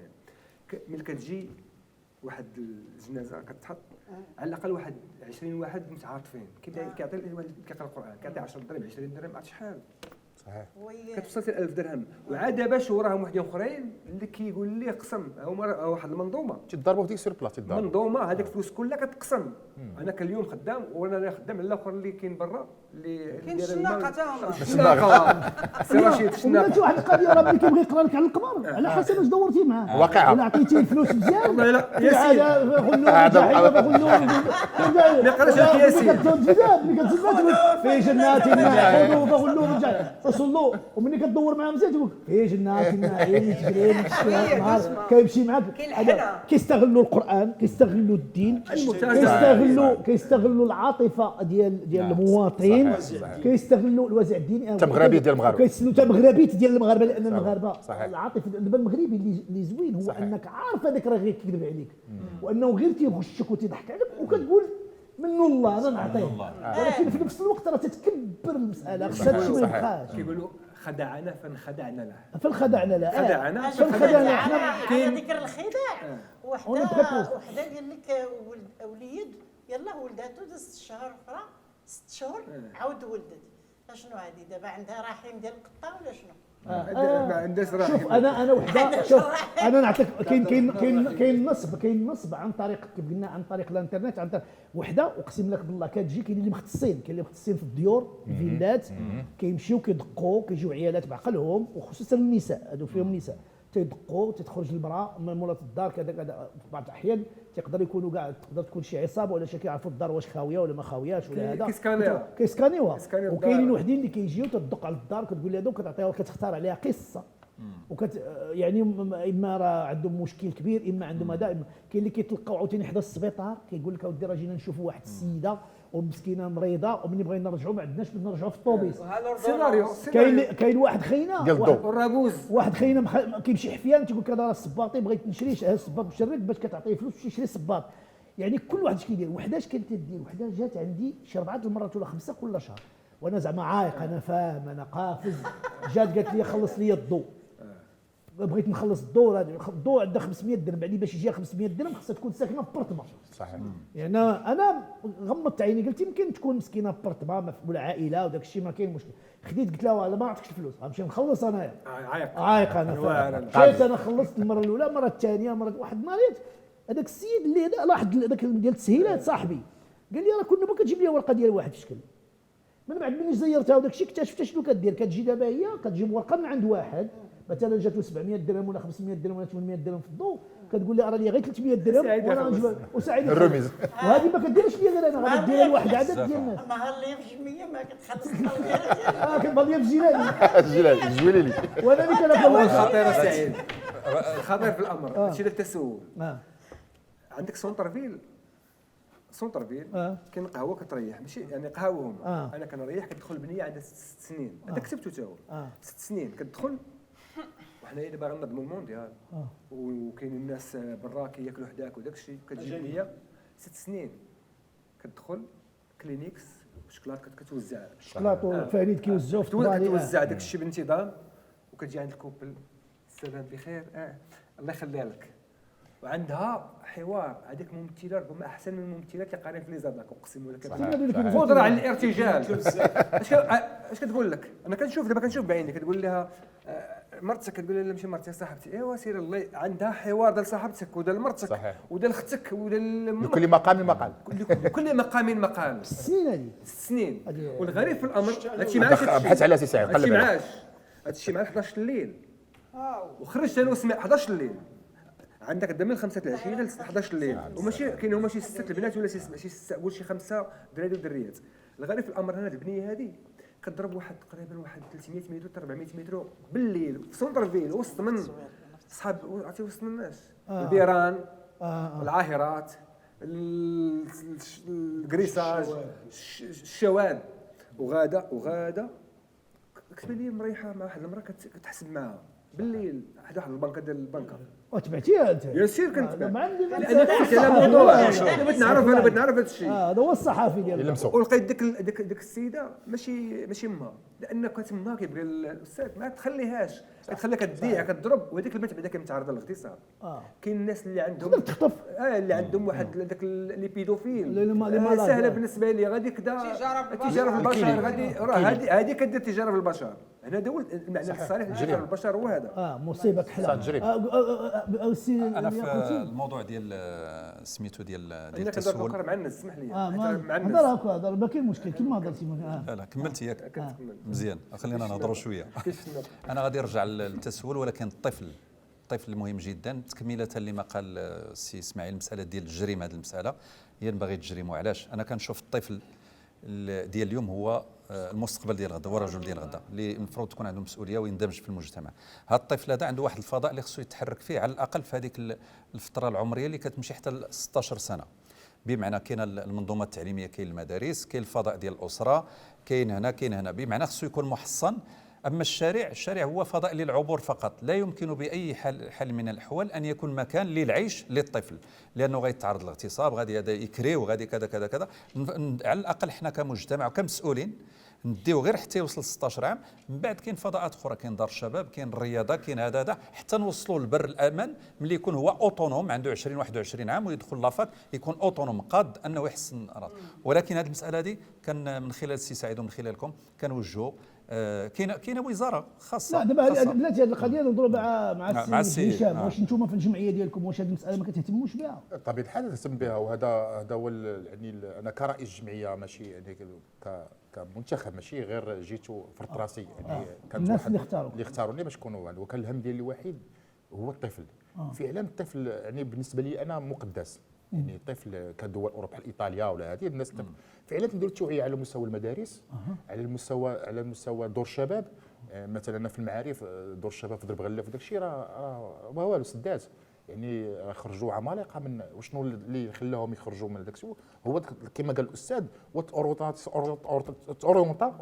ملي كتجي واحد الجنازه كتحط على الاقل واحد 20 واحد متعاطفين. كيعطي الواحد كيقرا القران كيعطي 10 درهم 20 درهم عرفت شحال صحيح كتوصل حتى 1000 درهم. وعاد دابا وراهم وحدين اخرين اللي كيقول لي قسم هما واحد المنظومه تضربوا ديك سير بلاصه تضرب منظومه هذيك الفلوس كلها كتقسم. انا كان اليوم خدام وانا خدام على الاخر اللي كاين برا اللي كاين الشناقه تا هما. سي رشيد ولات واحد القضيه راه ملي كيبغي يقرا لك على القمر على حسب واش دورتي معاه. واقعه ولا عطيتيه الفلوس مزيان والله لا هذا غنور ما يقراش ياسين ملي كتزاد في جنات النعيم فغلوا تصلوا. وملي كتدور معاه مزيان تقول في جنات النعيم تجري النهار كيمشي معاك. كيستغلوا القران كيستغلوا الدين كيستغلوا العاطفه ديال المواطن كيستغلوا الوازع الديني التمغربيه ديال المغاربه كيستغلوا التمغربيه ديال المغاربه لان المغاربه العاطفه دابا المغربي اللي زوين هو انك عارف هذاك راه غير كيكذب عليك وانه غير تيغشك وتضحك عليك وكتقول منه الله انا نعطيه. ولكن في نفس الوقت راه تتكبر المساله خص هادشي ما يبقاش. كيقولوا خدعنا فانخدعنا له فانخدعنا له خدعنا فانخدعنا على ذكر الخداع. وحده قال لك وليد يلا ولداتو 6 شهور اخرى 6 شهور عاود ولدت. شنو هذه دابا عندها رحم ديال القطه ولا شنو؟ ما عندهاش رحم. شوف انا وحده شوف انا نعطيك كاين نصب عن طريق كيف قلنا عن طريق الانترنت عن طريق وحده اقسم لك بالله كتجي. كاين اللي مختصين في الديور الفيلات كيمشيو كيدقوا كيجيو عيالات بعقلهم وخصوصا النساء هادو فيهم نساء تيدقوا تتخرج المراه من مولات الدار كذا في بعض الاحيان تقدر يكونوا كاع تقدر تكون شي عصابه ولا شي كيعرفوا الدار واش خاويه ولا ما خاوياش ولا هذا كيسكانيوها وكاينين وحدين اللي كيجيو تدق على الدار كتقول لها كتعطيها كتختار عليها قصه يعني اما راه عندهم مشكل كبير اما عندهم هذا. كاين اللي كيتلقاو عاوتاني حدا السبيطار كيقول لك اودي راه جينا نشوفوا واحد السيده ومسكينه مريضه ومني بغينا نرجعوا ما عندناش باش نرجعوا في الطوبيس. سيناريو كاين واحد خينا واحد خينا كيمشي حفيان تيقول لك هذا راه السباطي بغيت نشري السباط مشرك باش كتعطيه فلوس باش يشري السباط. يعني كل واحد اش كيدير. وحده اش كانت تدير وحده جات عندي شي 4 المرات ولا 5 كل شهر وانا زعما عايق انا فاهم انا قافز جات قالت لي خلص لي الضوء بغيت نخلص الدور هذا، الدور عندها 500 درهم، يعني باش يجيها 500 درهم خصها تكون ساكنه في بارتما. صحيح. يعني انا غمضت عيني قلت يمكن تكون مسكينه في بارتما ولا عائله وداك الشيء ما كاين مشكل. خديت قلت لها ما عطيتش الفلوس غنمشي نخلص انايا. عايق انا. مشيت انا خلصت المره الاولى، المره الثانيه، واحد النهار هذاك السيد اللي هذا لاحظ هذاك ديال التسهيلات صاحبي قال لي راه كنا ما كتجيب لي ورقه ديال واحد الشكل. من بعد ملي زيرتها وداك الشيء اكتشفت شنو كدير، كتجي دابا هي كتجيب ورقه من عند واحد مثلا جاتو 700 درهم ولا 500 درهم ولا 800 درهم في الضوء، كتقول لي راه لي غير 300 درهم وانا نجيب وسعيد الرمز. وهذه ما كديرش لي غير انا، غادير لواحد عدد ديال الناس. النهار اللي في جمعيه ما كتخلص الطلبيه كنبغي في الجيلاني الجويلي وانا اللي كناكل هو الخطير سعيد، الخطير في الامر آه. هادشي اللي تسول. اه عندك سونترفيل آه. كاين قهوه كتريح، ماشي يعني قهاوهم. آه. انا كنريح كندخل بنيه عندها 6 سنين، هذا كتبته تا هو 6 سنين كتدخل. وحنايا دابا غنظموا المونديال وكاين الناس برا كياكلوا حداك وداك الشيء، كتجي بنيه 6 سنين كتدخل كلينيكس شكلاط كتوزع شكلاط وفريد كيوزعوا في الطبالي. كتوزع داك الشيء بانتظام، وكتجي عند الكوبل السلام بخير الله يخليها لك. وعندها حوار، هذيك ممثله ربما احسن من الممثلات اللي قارين في لي زاداك، اقسم لك قدره على الارتجال. اش كتقول لك؟ انا كنشوف دابا كنشوف بعيني، كتقول لها مرتك، كتقول لها لا ماشي مرتي صاحبتي، ايوا سير الله، عندها حوار ديال صاحبتك وديال مرتك وديال اختك وديال لكل مقام مقال. كل مقام مقال. 6 سنين هذه 6 سنين. والغريب في الامر هادشي معاش، بحث على سي سعيد هادشي معاش، هادشي معاش 11 الليل وخرجت انا وسمع 11 الليل. عندك دابا من 5 العشيه ل 11 الليل، وماشي كاين هما شي 6 البنات ولا شي 6 ولا شي 5 دراري ودريات. الغريب في الامر هنا البنيه هذه كتضرب واحد تقريبا واحد 300 متر 400 متر بالليل في سونترفيل، وسط من صحاب عرفتي، وسط من الناس البيران العاهرات الكريساج الشوال. وغاده كتبان لي مريحه مع واحد المراه كتحسب معاها بالليل واحد البنكه ديال البنكه. وتبعتيها انت؟ يا سير كنت ما عندي ما انا كنت على الموضوع، انا بغيت نعرف هذا الشيء. هذا هو الصحفي ديال ولقيت ديك السيده ماشي امها، لان كانت امها كيبغي الاستاذ ما تخليهاش، كتخليها كتديع كتضرب، وهذيك البنت بعدا كمتعرضه للاغتصاب. كاين الناس اللي عندهم تقدر تخطف اللي عندهم واحد داك لي بيدوفيل اللي سهله بالنسبه لي، غادي كدا تجاره في البشر، غادي هذه كدير تجاره في البشر. هنا هو المعنى الصريح للتجاره في البشر هو هذا. مصيبه تحلم. انا في الموضوع ديال سميتو ديال التسول مع الناس، اسمح لي مع الناس هضر ما كاين مشكل كما هضرتي. لا كملت ياك مزيان، خلينا نهضروا شويه. انا غادي نرجع للتسول، ولكن الطفل مهم جدا. تكمله لما قال السي اسماعيل، المساله ديال الجريمه، هذه المساله هي اللي باغي تجريموا. علاش؟ انا كنشوف الطفل ديال اليوم هو المستقبل ديال غدا، هو الرجل ديال غدا اللي المفروض تكون عنده مسؤوليه ويندمج في المجتمع. هذا الطفل هذا عنده واحد الفضاء اللي خصو يتحرك فيه على الاقل في هذيك الفتره العمريه اللي كتمشي حتى ل 16 سنه. بمعنى كاين المنظومه التعليميه، كاين المدارس، كاين الفضاء ديال الاسره، كاين هنا، بمعنى خصو يكون محصن. اما الشارع هو فضاء للعبور فقط، لا يمكن باي حال من الاحوال ان يكون مكان للعيش للطفل، لانه غيتعرض للاغتصاب، غادي هذا يكري، وغادي كذا. على الاقل حنا كمجتمع وكمسؤولين نديو غير حتى يوصل 16 عام. من بعد كاين فضاءات اخرى، كاين دار الشباب، كاين الرياضه، كاين هذا حتى نوصلوا للبر الامان، ملي يكون هو اوتونوم عنده 21 عام ويدخل لافاك، يكون اوتونوم قاد انه يحسن راسه. ولكن هذه المساله هذه كان من خلال السي سعيد ومن خلالكم كنوجهوا كاينه وزاره خاصه. لا دابا بلاتي هذه القضيه نهضروا مع السي هشام. واش نتوما في الجمعيه ديالكم واش هذه المساله ما كتهتموش بها؟ بطبيعه الحال نهتم بها، وهذا هو يعني انا كرئيس جمعيه، ماشي يعني كمنتخب، ماشي غير جيتو فرط راسي. يعني كانت الناس اللي اختاروني باش نكونوا، وكان الهم ديالي الوحيد هو الطفل. فعلا الطفل يعني بالنسبه لي انا مقدس. يعني الطفل كدول اوروبا بحال ايطاليا ولا هذه الناس فعلا تنديروا التوعيه على مستوى المدارس، على المستوى دور الشباب. مثلا في المعارف دور الشباب في ضرب غله في داك الشيء راه ما والو سدات. يعني خرجوا عمالقه من وشنو اللي خلاهم يخرجوا من هذاك الشيء هو كما قال الاستاذ هو تورونتا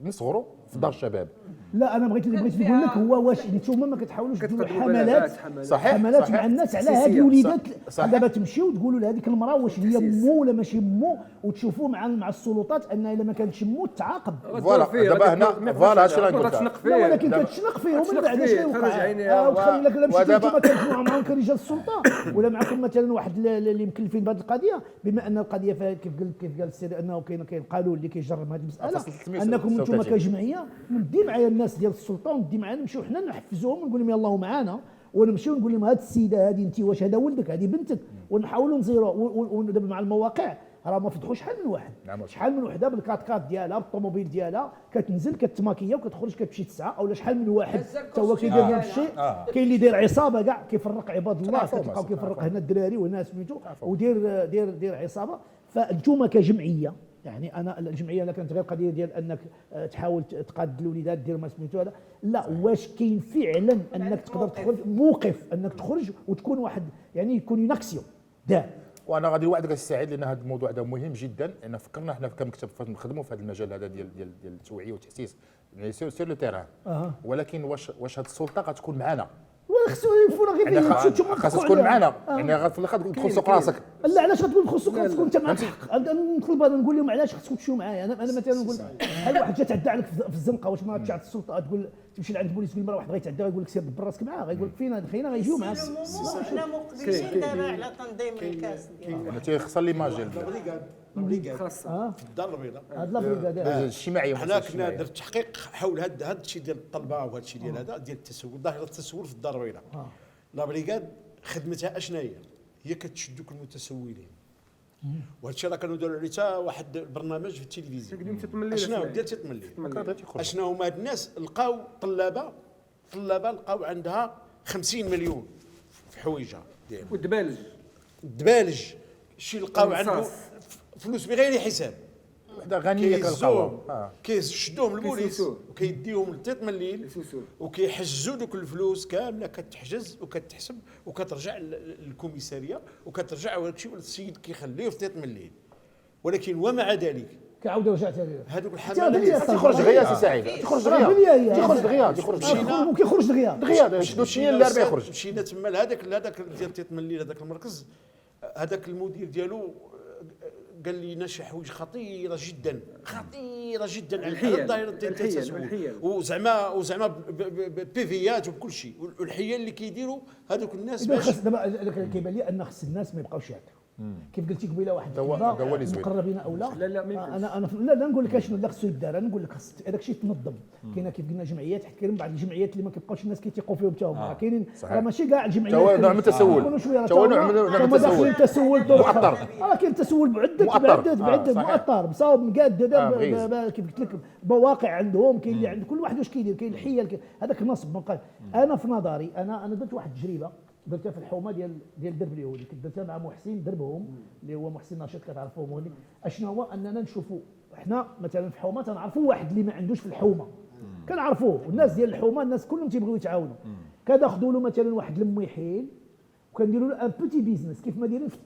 من صغرو في دار الشباب. لا انا بغيت نقول لك هو واش نتوما ما كتحاولوش ديروا حملات صحيح حملات مع الناس على هذه الوليدات صحيح. دابا تمشيو تقولوا لهذيك المراه واش هي مو ولا ماشي مو وتشوفوا مع السلطات ان الا ما كانتش مو تعاقب. فوالا دابا هنا فوالا هادشي اللي غنقول لك. لا ولكن كتشنق فيهم من بعد اش يوقع وتخلي لك لا مشيتوا نتوما كتجمعوا معاهم كرجال السلطه ولا معكم مثلا واحد اللي مكلفين بهذه القضيه بما ان القضيه فيها كيف قال السيد انه كاين قانون اللي كيجرب هذه المساله انكم انتم كجمعيه ندي معايا الناس ديال السلطه وندي معانا نمشيو حنا نحفزوهم ونقول لهم يلاه معانا ونمشيو نقول لهم هذه السيده هذه انت واش هذا ولدك هذه بنتك ونحاولوا نزيروا ودابا مع المواقع راه ما فضحوا شحال من واحد شحال من وحده بالكات ديالها بالطوموبيل ديالها كتنزل كتماكيه وكتخرج كتمشي تسعه او شحال من واحد حتى هو كيدير نفس الشيء كاين اللي داير عصابه كاع كيفرق عباد الله كتلقاو كيفرق هنا الدراري وهنا سميتو ودير دير عصابه. فانتم كجمعيه يعني انا الجمعيه لا كانت غير قضيه ديال انك تحاول تقاد الوليدات دير ما سميتو هذا لا واش كاين فعلا انك تقدر تخرج موقف انك تخرج وتكون واحد يعني يكون يناكسيو دار. وانا غادي نوعدك السعيد لان هذا الموضوع هذا مهم جدا لان فكرنا احنا كمكتب نخدموا في هذا المجال هذا ديال التوعيه والتحسيس يعني سير لو تيران ولكن واش هذه السلطه غتكون معنا ولا خصو يفونا غير يعني خاصها تكون معنا يعني في الاخر تدخل سوق راسك. لا علاش غتقول خصك انت معك الحق نطلب انا نقول لهم علاش خصكم تمشيو معايا انا مثلا نقول بحال واحد جا تعدى عليك في الزنقه واش ما تشعل السلطه تقول تمشي لعند البوليس تقول المراه واحد غيتعدى يقول لك سير دبر راسك معاه غيقول لك فين هاد خينا غيجيو معاك. حنا مقبلين دابا على تنظيم الكاس ديالنا انا تيخسر ليماج ديال خاصه في الدار البيضاء هاد لا بريغاد الاجتماعيه حنا كنا درت تحقيق حول هذا الشيء ديال الطلبه وهذا الشيء ديال هذا ديال التسول ظاهره التسول في الدار البيضاء. لا بريغاد خدمتها اشنا هي كتشد دوك المتسولين وهذا الشيء راه كانوا داروا عليه حتى واحد البرنامج في التلفزيون اشنا ديال تتملي اشنا هما هاد الناس لقاو طلابه لقاو عندها 50 مليون في حويجه ديالهم والدبالج شي لقاو عنده فلوس بغير حساب وحده غنيه كنلقاوها كيشدوهم البوليس وكيديهم لتيتمليل وكيحجزوا دوك الفلوس كامله كتحجز وكتحسب وكترجع للكوميساريه وكترجع وداك الشيء السيد كيخليه في تيتمليل. ولكن ومع ذلك كعاود رجعت عليه هذوك الحملات تخرج دغيا سي سعيد تخرج دغيا كيخرج دغيا شنو الشيء اللي ربي يخرج مشينا تما لهذاك ديال تيتمليل هذاك المركز هذاك المدير ديالو قال لنا شي حوايج خطيره جدا على الظاهره ديال التسول وزعما بيفيات وبكل شيء والحيل اللي كيديروا هذوك الناس باش دابا كيبان لي ان خص الناس ما يبقاوش يعطيو كيف قلتي قبيله واحد المقربين او لا انا لا نقول لك شنو اللي خصو يدار انا نقول لك خص هذاك الشيء تنظم كاينه كيف قلنا جمعيات حيت كاين بعض الجمعيات اللي ما كيبقاوش الناس كيثيقوا فيهم حتى هما كاينين راه ماشي كاع الجمعيات نوع من التسول داخلين التسول مؤطر راه كاين التسول بعدد مؤطر مصاوب مقاد كيف قلت لك بواقع عندهم كاين اللي عند كل واحد واش كيدير كاين الحيل هذاك النصب انا في نظري انا درت واحد التجربه درتها في الحومه ديال درب اليهودي كنت درتها مع محسن دربهم اللي هو محسن ناشط كتعرفوه مولي اشنو هو اننا نشوفوا احنا مثلا في الحومه تنعرفوا واحد اللي ما عندوش في الحومه كنعرفوه والناس ديال الحومه الناس كلهم تيبغيو يتعاونوا كناخذوا له مثلا واحد المويحيل وكنديروا له ان بوتي بيزنس كيف ما دايرين في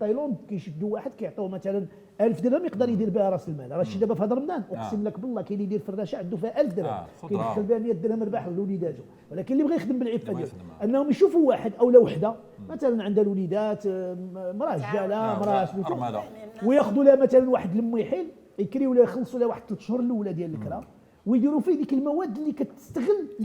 تايلاند كيشدوا واحد كيعطيوه مثلا 1000 درهم يقدر يدير بها راس المال راه شي دابا في هذا رمضان اقسم لك بالله كاين اللي يدير فراشه عنده فيها 1000 درهم كيدخل بها 100 درهم ربح لوليداته ولكن اللي بغى يخدم بالعفه ديالو انهم يشوفوا واحد او لا وحده مثلا عندها الوليدات مراه جاله مراه سميتو وياخذوا لها مثلا واحد المويحيل يكريو لها يخلصوا لها واحد 3 شهور الاولى ديال الكرا ويديروا فيه ديك المواد اللي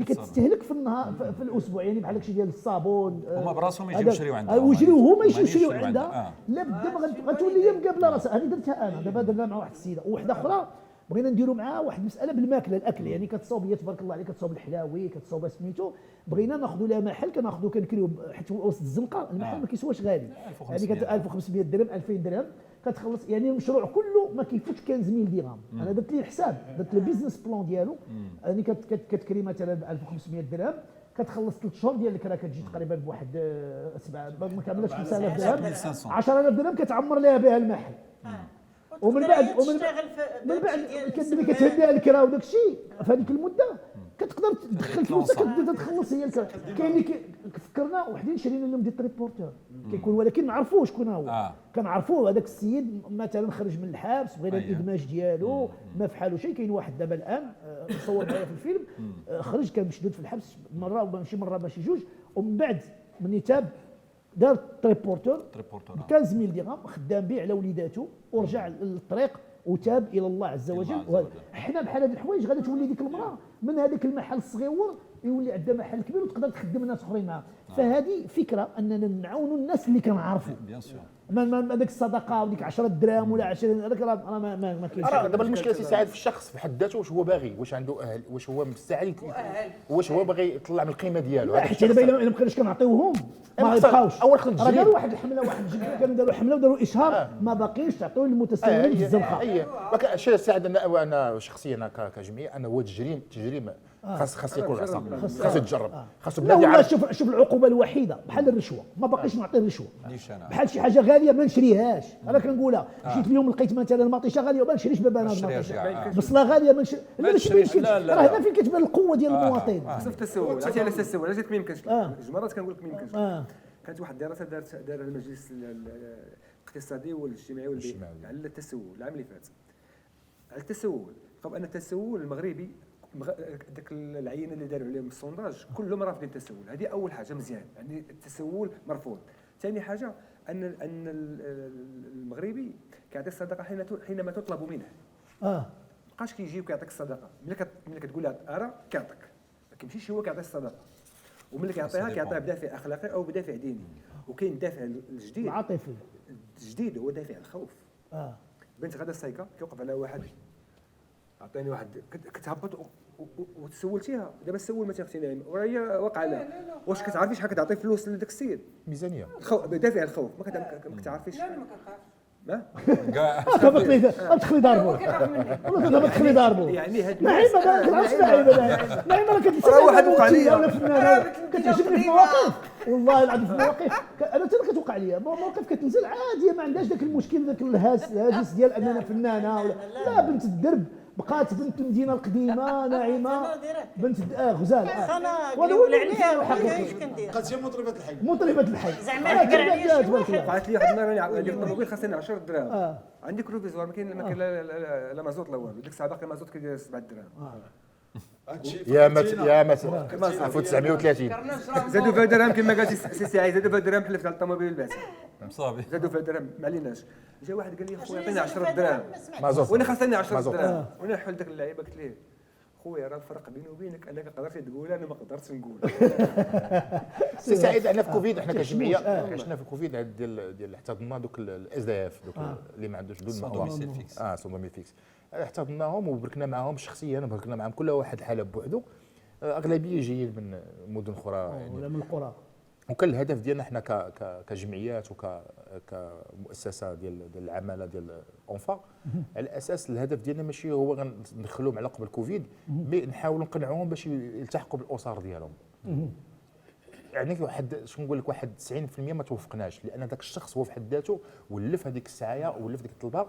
كتستهلك في النهار في الاسبوع يعني بحال داكشي ديال الصابون هما براسهم يجيو يشريو عندها ويجريو هما يجيو يشريو عندها لا بدا غتولي هي مقابله راسها هذه درتها انا دابا درنا مع واحد السيده وواحده اخرى بغينا نديروا معها واحد المساله بالماكله الاكل يعني كتصاوب هي تبارك الله عليك كتصاوب الحلاوي كتصاوب سميتو بغينا ناخذوا لها محل كناخذوا كنكريو حيت وسط الزنقه المحل ما كيسواش غالي يعني 1500 درهم 2000 درهم كتخلص يعني المشروع كله ما كيفوتش 15000 درهم انا درت ليه الحساب درت البيزنس بلان ديالو يعني كتكري مثلا ب 1500 درهم كتخلص 3 شهور ديال الكرا كتجي تقريبا بواحد 7 ما كاملاش 5000 درهم 10000 درهم كتعمر لها بها المحل ومن بعد كتهديها الكرا وداك الشيء في هذيك المده تقدر تدخل فلوسك تبدا تخلص هي كاين اللي فكرنا وحدين شرينا لهم دي تريبورتور كيكون، ولكن ما عرفوش شكون هو. كنعرفوه هذاك السيد مثلا خرج من الحبس بغينا الادماج ديالو ما فحالو شيء. كاين واحد دابا الان صور معايا في الفيلم، خرج كان مشدود في الحبس مره وماشي مره ماشي جوج، ومن بعد من تاب دار تريبورتور ب 15000 درهم خدام به على وليداته ورجع للطريق وتاب الى الله عز وجل. حنا بحال هاد الحوايج غادي تولي ديك المراه من هذاك المحل الصغيور يولي عندها محل كبير وتقدر تخدم ناس اخرين معها. فهذه فكره اننا نعاونوا الناس اللي كنعرفوا. بيان سور ما داك الصدقه وديك 10 دراهم ولا 20 هذاك راه ما كاينش. دابا المشكله سي في الشخص في حد ذاته، واش هو باغي، واش عنده اهل، واش هو مستعد، واش هو باغي يطلع من القيمه ديالو. حيت دابا الا ما بقيناش كنعطيوهم ما يبقاوش. اول خلينا راه داروا واحد الحمله، واحد الجمعيه كانوا داروا حمله وداروا اشهار ما باقيش تعطيو للمتسولين في الزنقه. شي ساعد انا شخصيا كجمعيه انا هو تجريم خاص يكون العصا، خاص يتجرب، خاص لا والله شوف العقوبه الوحيده بحال الرشوه ما باقيش نعطي الرشوه. بحال شي حاجه غاليه ما نشريهاش. انا كنقولها جيت اليوم لقيت مثلا مطيشه غاليه وما نشريش بابا انا المطيشه، بصله غاليه ما نشريش. راه هنا فين كتبان القوه ديال المواطن. خصو التسول. عرفتي علاش التسول؟ علاش ما يمكنش؟ جوج مرات كنقول لك ما يمكنش. كانت واحد الدراسه دارها المجلس الاقتصادي والاجتماعي على التسول العام اللي فات، على التسول. لقاو ان التسول المغربي داك العينه اللي داروا عليهم السونداج كلهم رافضين التسول. هذه اول حاجه مزيان، يعني التسول مرفوض. ثاني حاجه ان المغربي كيعطي الصدقه حينما تطلب منه. مابقاش كيجي وكيعطيك الصدقه، ملي كتقول له ارى كيعطيك، ما كيمشيش هو كيعطي الصدقه. وملي كيعطيها بدافع اخلاقي او بدافع ديني. وكاين الدافع الجديد العاطفي الجديد هو دافع الخوف. بنت غدا السايكه كيوقف على واحد عطيني واحد كتهبط وتسولتيها. دابا السول ما تيختي نايم وهي واقعه لها. واش كتعرفي شحال كتعطي فلوس لذاك السيد؟ ميزانيه بدافع الخوف. ما كتعرفيش. لا ما كنعرفش. ما هبط لي تدخلي ضاربو والله تدخلي ضاربو. يعني هاد نعيمه ما كنعرفش نعيمه راه كتسمع واحد وقع لي ولا فنانه كتعجبني في المواقف. والله العظيم في المواقف انا حتى كتوقع لي مواقف كتنزل عاديه ما عندهاش ذاك المشكل ذاك الهاجس ديال اننا فنانه ولا لا. بنت الدرب بقات بنت المدينه القديمه ناعمه بنت غزال. وانا ولا عليها ايش كندير؟ بقات هي مطربه الحي. مطربه الحي زعما تقرا عليا شي واحد. وقعت لي واحد النهار عندي الطوموبيل خاصني 10 دراهم. عندي كروفيزوار ما كاين لا مازوت لا والو. ديك الساعه باقي مازوت كيدير 7 دراهم. يا مات 1930 زادوا فيها درهم كما قالتي سي سعيد. زادوا فيها درهم حلفت على الطوموبيل البعث صافي زادوا فيها درهم ما عليناش. جا واحد قال لي خويا عطيني 10 دراهم مازوت وانا خاصني 10 دراهم. وانا نحل داك اللعيبه قلت ليه خويا راه الفرق بيني وبينك انك قدرتي تقولها انا ما قدرتش نقول. سي سعيد احنا في كوفيد احنا كجمعيه عشنا في كوفيد ديال احتضنا دوك الاس دي اف دوك اللي ما عندوش دون دوميسيل فيكس. سون دوميسيل فيكس احتضناهم وبركنا معاهم شخصيا وبركنا معاهم كل واحد الحاله بوحدو. اغلبيه جايين من مدن اخرى يعني ولا من القرى. وكان الهدف ديالنا حنا كجمعيات وكمؤسسه ديال العماله ديال اونفا على اساس الهدف ديالنا ماشي هو غندخلوهم على قبل كوفيد مي نحاولوا نقنعوهم باش يلتحقوا بالاسر ديالهم. يعني واحد شنو نقول لك واحد 90% ما توفقناش لان ذاك الشخص هو في حد ذاته ولف هذيك السعايه ولف ديك الطلبه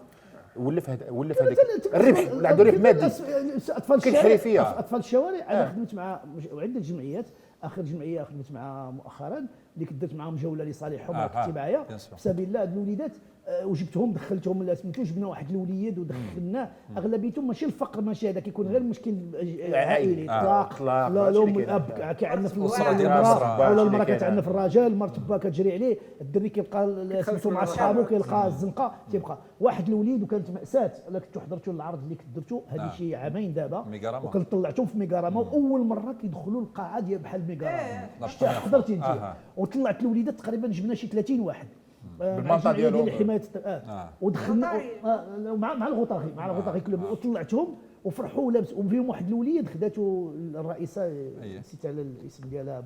ولف هذيك الربح ولا عنده ربح مادي. اطفال الشوارع انا خدمت مع عده جمعيات. اخر جمعيه خدمت معها مؤخرا اللي كدرت معاهم جوله لصالحهم كنتي معايا في سبيل الله. هاد الوليدات وجبتهم دخلتهم لا سميتو جبنا واحد الوليد ودخلناه. اغلبيتهم ماشي الفقر ماشي هذا كيكون غير مشكل عائلي اطلاق لا الام والاب كيعندنا في المراه ولا المراه كتعنف الراجل المراه با كتجري عليه. الدري كيبقى سميتو مع صحابو كيلقى الزنقه تيبقى واحد الوليد. وكانت ماساه الا كنتو حضرتوا العرض اللي كنت درتو هذه شي عامين دابا وكنت طلعتهم في ميغاراما واول مره كيدخلوا القاعه ديال بحال ميغاراما. حضرتي انت وطلعت الوليدات تقريبا جبنا شي 30 واحد بالمنطقه ديالهم حمايه ودخلنا مع الغطاغي كلهم وطلعتهم وفرحوا لابس. وفيهم واحد الوليد خداتو الرئيسه نسيت على الاسم ديالها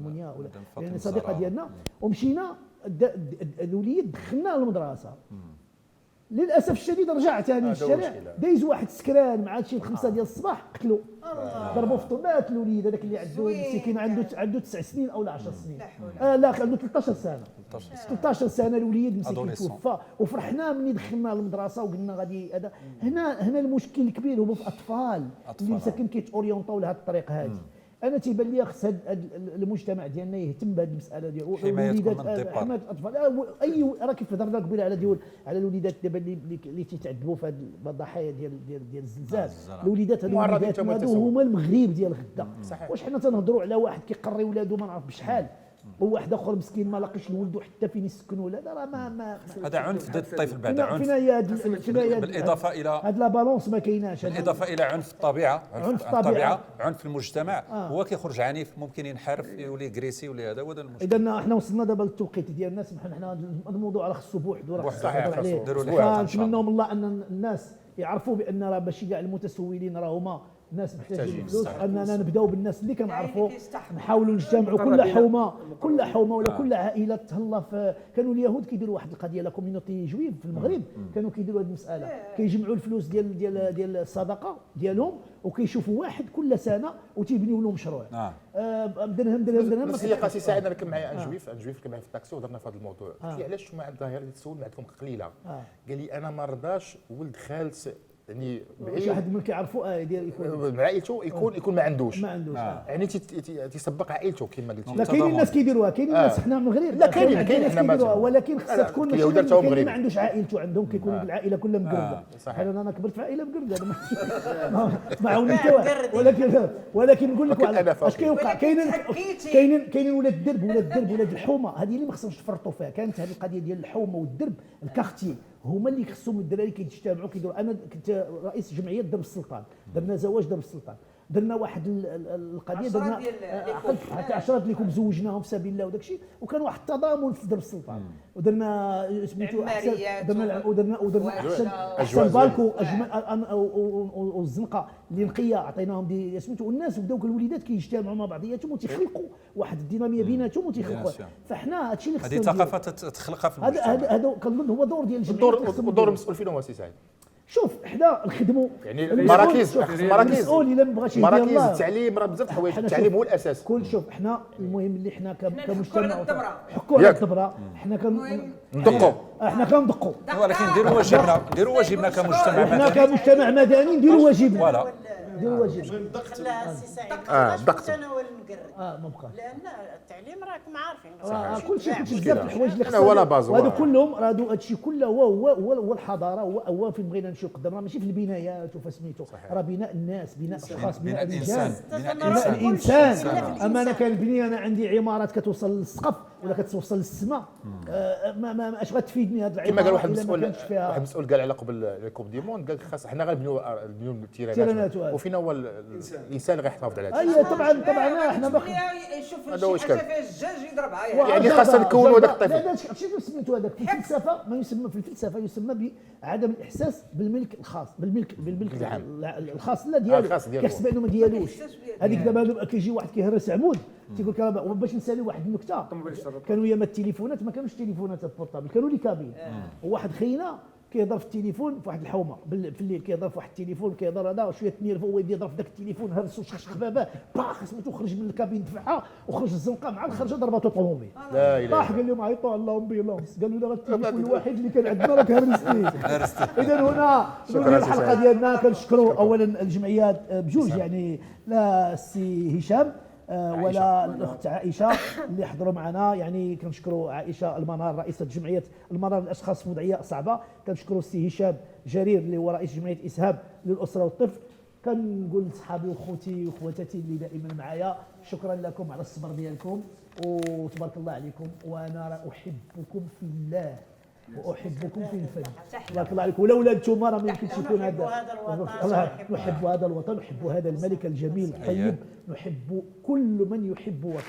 منيا ولا يعني صديقه ديالنا. ومشينا الوليد دخلناه للمدرسه للاسف الشديد رجع ثاني للشارع، مشكلة. دايز واحد سكران مع شي 5 ديال الصباح قتلوا، ضربوا في طبات الوليد هذاك اللي عنده مسكين عنده 9 سنين او 10 سنين، لا عنده 13 سنه 13 سنه الوليد مسكين توفى. وفرحنا ملي دخلنا المدرسه وقلنا غادي هذا. هنا المشكل الكبير هو في الاطفال اللي مساكن كيتورينطاو لهذه الطريق هذه. انا تيبان لي خص المجتمع ديالنا يهتم بهذه المساله ديال الوليدات، حمايه الاطفال. اي راه كيف هضرنا قبيله على الوليدات دابا اللي تيتعذبوا في هذه الضحايا ديال الزلزال. الوليدات هادو هما المغرب ديال غدا. واش حنا تنهضروا على واحد كيقري ولادو ما نعرف بشحال، وواحد اخر مسكين ما لاقيش لولدو حتى فين يسكن ولا هذا راه ما هذا عنف ضد الطفل بعد عنف. بالاضافه الى هاد لا بالونس ما كايناش. بالاضافه الى عنف الطبيعه، عنف المجتمع. هو كيخرج عنيف، ممكن ينحرف يولي كريسي ولا هذا هو المشكل. اذا حنا وصلنا دابا للتوقيت ديالنا. سمحوا حنا الموضوع راه خصو بوحدو، راه خصو صحيح، نهضر عليه. فنتمنوا من الله ان الناس يعرفوا بان راه ماشي كاع المتسولين راه هما ناس محتاجين فلوس، اننا نبداو بالناس اللي كنعرفوا، نحاولوا نجتمعوا كل حومه ولا كل عائله تهلا في. كانوا اليهود كيديروا واحد القضيه، لا كوميونيتي جويف في المغرب كانوا كيديروا هذه المساله، كيجمعوا الفلوس ديال الصدقه ديالهم وكيشوفوا واحد كل سنه وتيبنيوا له مشروع. درهم. بس هي قاسي سعيد، انا كان معايا ان جويف كان معايا في التاكسي وهضرنا في هذا الموضوع. قلت لي علاش ما عندها غير تسول عندكم قليله؟ قال لي انا ما رضاش ولد خالت يعني شي واحد من كيعرفوا ديال مع عائلته يكون ما عندوش يعني تيسبق عائلته كما قلتي. لا كاينين الناس كيديروها، كاينين الناس حنا من المغرب لا كاين كيديروها، ولكن خصها تكون ماشي اللي ما عندوش عائلته، عندهم كيكون العائله كلها مقرده. انا كبرت في عائله مقرده ما عاوني حتى واحد، ولكن نقول لك اش كيوقع. كاينين ولاد الدرب ولاد الحومه، هذه اللي ما خصهمش تفرطوا فيها. كانت هذه القضيه ديال الحومه والدرب الكارتي هما اللي خصهم الدراري كيجتمعوا كيديروا. انا كنت رئيس جمعيه درب السلطان، درنا زواج درب السلطان، درنا واحد القضيه، درنا حتى 10 اللي زوجناهم في سبيل الله وداك الشيء، وكان واحد التضامن في درب السلطان. ودرنا سميتو احسن، ودرنا احسن بالكو والزنقه اللي نقيه عطيناهم سميتو. والناس بداو الوليدات كيجتمعوا مع بعضياتهم وتيخلقوا واحد الديناميه بيناتهم وتيخلقوا. فحنا هادشي اللي خصنا هذه ثقافه تخلقها في المجتمع. هذا كنظن هو دور ديال الجمعيه. الدور المسؤول فينا هو سي سعيد. شوف حنا نخدموا يعني مراكز المسؤول الا ما بغاش يدير مراكز التعليم، راه بزاف الحوايج التعليم هو الاساس. شوف حنا المهم اللي حنا كمجتمع حكوا على الدبره، حنا ندقوا ولكن نديروا واجبنا كمجتمع حنا كمجتمع مدني نديروا واجبنا. نديروا واجبنا. خلاها السي سعيد ضغط انا هو المقرب ما بقاش، لان التعليم راكم عارفين كلشي بزاف الحوايج اللي انا هو لا باز. هادو كلهم هادشي كله هو الحضاره، هو فين بغينا نمشيو قدام. راه ماشي في البنايات وفي سميتو، راه بناء الناس، بناء الاشخاص، بناء الرجال، بناء الانسان. اما انا كنبني، انا عندي عمارات كتوصل للسقف ولا كتوصل للسماء، ما اش غتفيدني هذه العماره؟ كما قال واحد مسؤول قال على قبل الكوب دي موند، قال خاص حنا غنبنيو التيرانات وفينا هو الانسان اللي غيحافظ على هذا. اي طبعا احنا باقي يشوف شي حاجه فيها الدجاج يضربها يعني خاصنا نكونوا هذاك الطفل. لا شنو سميتو هذاك في الفلسفه؟ ما يسمى في الفلسفه يسمى بعدم الاحساس بالملك الخاص، بالملك الخاص لا ديالو، كيحسب انه ما ديالوش. هذيك دابا كيجي واحد كيهرس عمود تيقول لك باش نسالي واحد النكته. كانوا ايام التليفونات ما كانوش تليفونات البورطابل، كانوا لي كابين. وواحد خينا كيهضر في التليفون في واحد الحومه في الليل، كيهضر في واحد التليفون، كيهضر هذا شويه تنيرفو هو يبدا يهضر في ذاك التليفون، هرسو شخشخ باباه باخ سميتو، خرج من الكابين دفعها وخرج الزنقه مع الخرجه ضربته طوموبيل. لا اله طاح قال لهم عيطوا على الامبيلونس، قالوا له التليفون الوحيد اللي كان عندنا راك هرستي. اذا هنا الحلقه ديالنا كنشكروا اولا الجمعيات بجوج، يعني لا السي هشام ولا الاخت عائشه اللي حضروا معنا. يعني كنشكروا عائشه المنار رئيسه جمعيه المنار للاشخاص في وضعيه صعبه، كنشكروا السي هشام جرير اللي هو رئيس جمعيه اسهاب للاسره والطفل. كنقول لصحابي وخوتي وخواتاتي اللي دائما معايا شكرا لكم على الصبر ديالكم وتبارك الله عليكم، وانا احبكم في الله واحبكم في الفن. تبارك الله عليكم، ولولا انتم راه ما يمكنش يكون هذا. نحب هذا الوطن، نحب هذا الملك الجميل الطيب، نحب كل من يحب وطنه.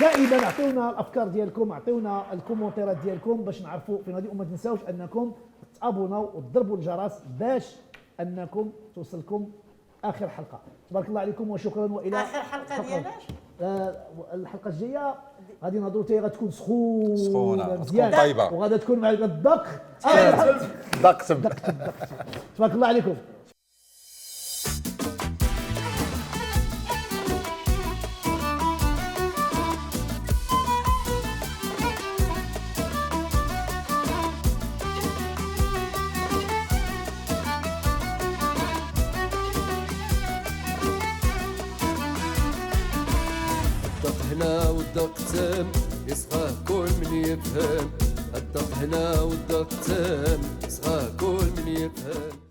دائما اعطونا الافكار ديالكم، اعطونا الكومونتيرات ديالكم باش نعرفوا فين هذه. وما تنساوش انكم تابوناو وتضربوا الجرس باش انكم توصلكم اخر حلقه. تبارك الله عليكم وشكرا والى اخر حلقه ديالاش الحلقه الجايه غادي نهضروا حتى هي غتكون سخونه سخونة، مزيان تكون طيبة. وغادي تكون مع الدق دقتم. تبارك الله عليكم. الدق هنا والدق تم يصغى كل من يفهم. الدق هنا والدق تم يصغى كل من يفهم.